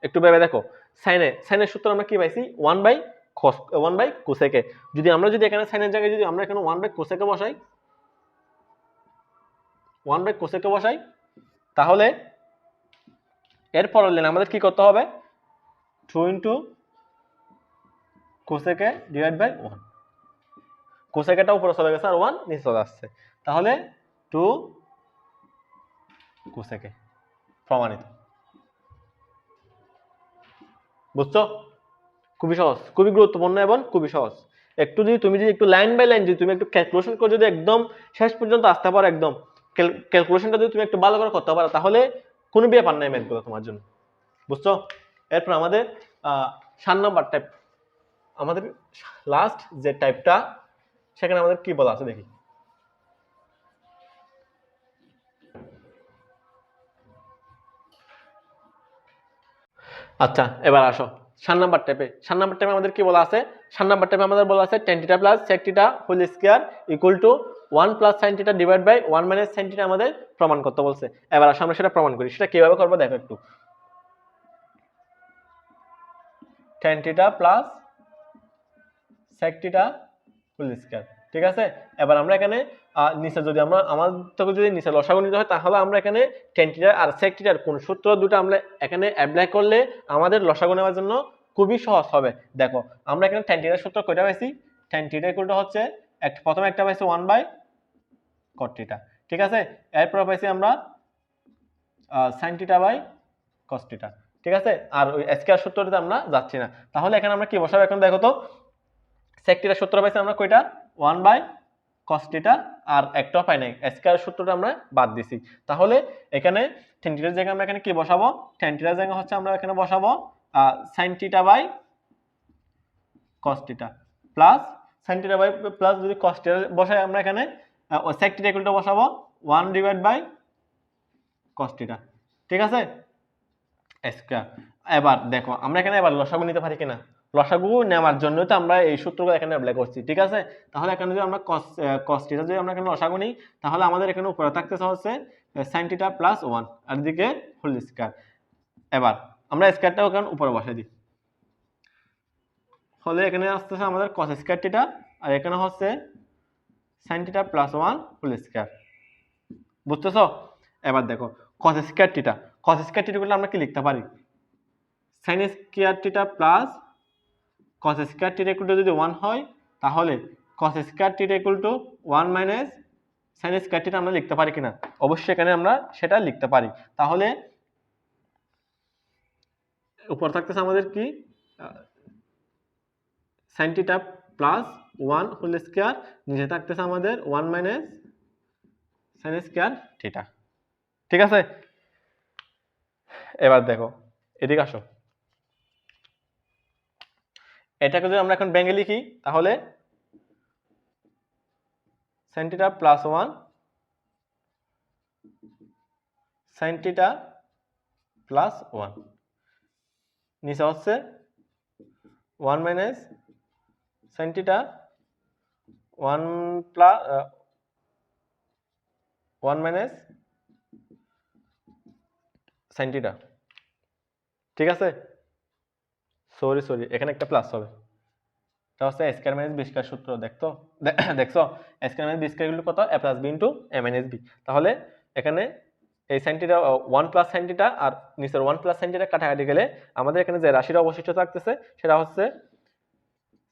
একটু ভেবে দেখো। sin এর সূত্র আমরা কি পাইছি 1 বাই cos a কে। যদি এখানে sin এর জায়গায় যদি আমরা এখানে 1 বাই cos a কে বসাই, 1 বাই cos a কে বসাই, তাহলে এর পরের লাইনে আমাদের কি করতে হবে 2 ইনটু cos a কে ডিভাইড বাই 1। cos a কেটা উপরে চলে গেছে আর 1 নিচে চলে আসছে, তাহলে 2 cos a কে প্রমাণিত। বুঝছো? খুবই সহজ, খুবই গুরুত্বপূর্ণ এবং খুবই সহজ। তুমি যদি একটু লাইন বাই লাইন যদি তুমি একটু ক্যালকুলেশন করে যদি একদম শেষ পর্যন্ত আসতে পারো, একদম ক্যালকুলেশনটা যদি তুমি একটু ভালো করে করতে পারো, তাহলে কোনো ব্যাপার নাই ম্যাথগুলো তোমার জন্য। বুঝছো? এরপর আমাদের 7 নাম্বার টাইপ, আমাদের লাস্ট যে টাইপটা সেখানে আমাদের কি বলা আছে দেখি। আচ্ছা এবার আসো 7 নাম্বার টাইপে। 7 নাম্বার টাইপে আমাদের কি বলা আছে, 7 নাম্বার টাইপে আমাদের বলা আছে tan θ plus sec θ whole square equal to 1 plus sin θ divide by 1 minus sin θ আমাদের প্রমাণ করতে বলছে। এবার আসো আমরা সেটা প্রমাণ করি। সেটা কিভাবে করব দেখো একটু। tan θ plus sec θ whole square. ঠিক আছে, এবার আমরা এখানে নিচে যদি আমাদের থেকে যদি নিচে লসাগু নিতে হয়, তাহলে আমরা এখানে tan θ আর sec θ এর কোন সূত্র দুটো আমরা এখানে অ্যাপ্লাই করলে আমাদের লসাগু নেওয়ার জন্য খুবই সহজ হবে। দেখো আমরা এখানে tan θ এর সূত্র কয়টা পাইছি, tan θ ইকুয়াল টু হচ্ছে প্রথমে একটা পাইছি 1 বাই cot θ। ঠিক আছে, এরপর পাইছি আমরা sin θ বাই cos θ। ঠিক আছে, আর ওই স্কয়ার সূত্রটাতে আমরা যাচ্ছি না। তাহলে এখানে আমরা কি বসাবো এখন দেখো তো, sec θ এর সূত্র পাইছি আমরা কয়টা 1 বাই cos θ, আর একটাও পাই নাই, স্কয়ার সূত্রটা আমরা বাদ দিছি। তাহলে এখানে tan θ এর জায়গায় আমরা এখানে কি বসাবো, tan θ এর জায়গায় হচ্ছে আমরা এখানে বসাবো sin θ by cos θ plus sin θ by plus যদি cos θ বসাই আমরা এখানে sec θ ইকুয়াল টু বসাবো 1 ডিভাইড বাই cos θ। ঠিক আছে, স্কয়ার। এবার দেখো আমরা এখানে এবার লসাগু নিতে পারি কিনা, লসাগু নেওয়ার জন্য তো আমরা এই সূত্রগুলো এখানে অ্যাপ্লাই করছি। ঠিক আছে, তাহলে এখানে যদি আমরা cos θ যদি আমরা এখানে লসাগু নিই, তাহলে আমাদের এখানে উপরে থাকতেছে হচ্ছে sin θ প্লাস 1 আর এদিকে হোল স্কয়ার। এবার আমরা স্কয়ারটাও এখানে উপরে বসাই দিই, ফলে এখানে আসতেছে আমাদের cos স্কয়ার θ আর এখানে হচ্ছে sin θ প্লাস 1 হোল স্কয়ার। বুঝতেছো? এবার দেখো cos স্কয়ার θ, cos স্কয়ার θ করলে আমরা কি লিখতে পারি, sin square θ plus cos square θ equal to যদি 1 হয়, তাহলে cos square θ equal to 1 minus sin square θ আমরা লিখতে পারি কিনা, অবশ্যই এখানে আমরা সেটা লিখতে পারি। তাহলে উপর থাকতেছে আমাদের কি sin θ প্লাস 1 হোল স্কয়ার, নিচে থাকতেছে আমাদের 1 মাইনাস sin স্কয়ার θ। ঠিক আছে, এবার দেখো এদিকে আসো, এটাকে যদি আমরা এখন ভেঙে লিখি, তাহলে sin θ plus 1 sin theta plus 1, নিচে হচ্ছে 1 minus sin theta 1 plus 1 minus sin theta. ঠিক আছে, সরি এখানে একটা প্লাস হবে, এটা হচ্ছে a square minus b square সূত্র। দেখছো a square minus b square equal কত, a plus b into a minus b। তাহলে এখানে এই sin theta 1 plus sin theta আর নিচের 1 প্লাস sin থিটা কাটাকাটি গেলে আমাদের এখানে যে রাশিটা অবশিষ্ট থাকতেছে সেটা হচ্ছে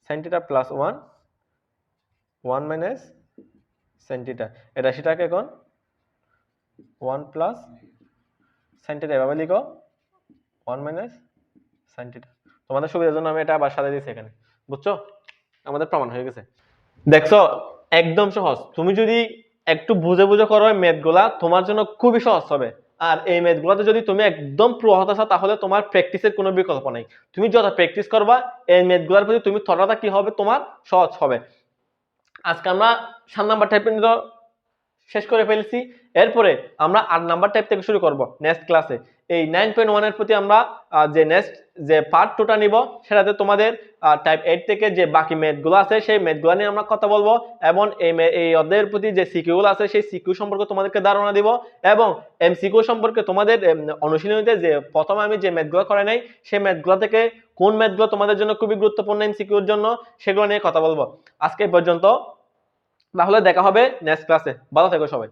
sin theta plus 1 1 minus sin theta. এই রাশিটাকে এখন 1 প্লাস sin থিটা এভাবে লিখো 1 মাইনাস sin থিটা। তোমাদের সুবিধার জন্য আমি এটা আবার সাজিয়ে দিয়েছি এখানে, বুঝছো? আমাদের প্রমাণ হয়ে গেছে। দেখছো একদম সহজ, তুমি যদি একটু বুঝে বুঝে করো এই ম্যাথগুলা তোমার জন্য খুবই সহজ হবে। আর এই ম্যাথগুলাতে যদি তুমি একদম প্রো হতে চাও তাহলে তোমার প্র্যাকটিসের কোনো বিকল্প নেই। তুমি যত প্র্যাকটিস করবা এই ম্যাথগুলার প্রতি তুমি ততটা কি হবে, তোমার সহজ হবে। আজকে আমরা 7 নাম্বার টাইপের শেষ করে ফেলেছি। এরপরে আমরা 8 নাম্বার টাইপ থেকে শুরু করব নেক্সট ক্লাসে। এই 9.1 এর প্রতি আমরা যে নেক্সট যে পার্ট 2টা নিব সেটাতে তোমাদের টাইপ 8 থেকে যে বাকি ম্যাথগুলো আছে সেই ম্যাথগুলো নিয়ে আমরা কথা বলবো, এবং এই অধ্যায়ের প্রতি যে সিকিউগুলো আছে সেই সিকিউ সম্পর্কে তোমাদেরকে ধারণা দিব, এবং এমসিকিউ সম্পর্কে তোমাদের অনুশীলনীতে যে প্রথমে আমি যে ম্যাথগুলো করে নাই সেই ম্যাথগুলো থেকে কোন ম্যাথগুলো তোমাদের জন্য খুবই গুরুত্বপূর্ণ এমসিকিউর জন্য সেগুলো নিয়ে কথা বলবো। আজকে এই পর্যন্ত, তাহলে দেখা হবে নেক্সট ক্লাসে। ভালো থেকো সবাই।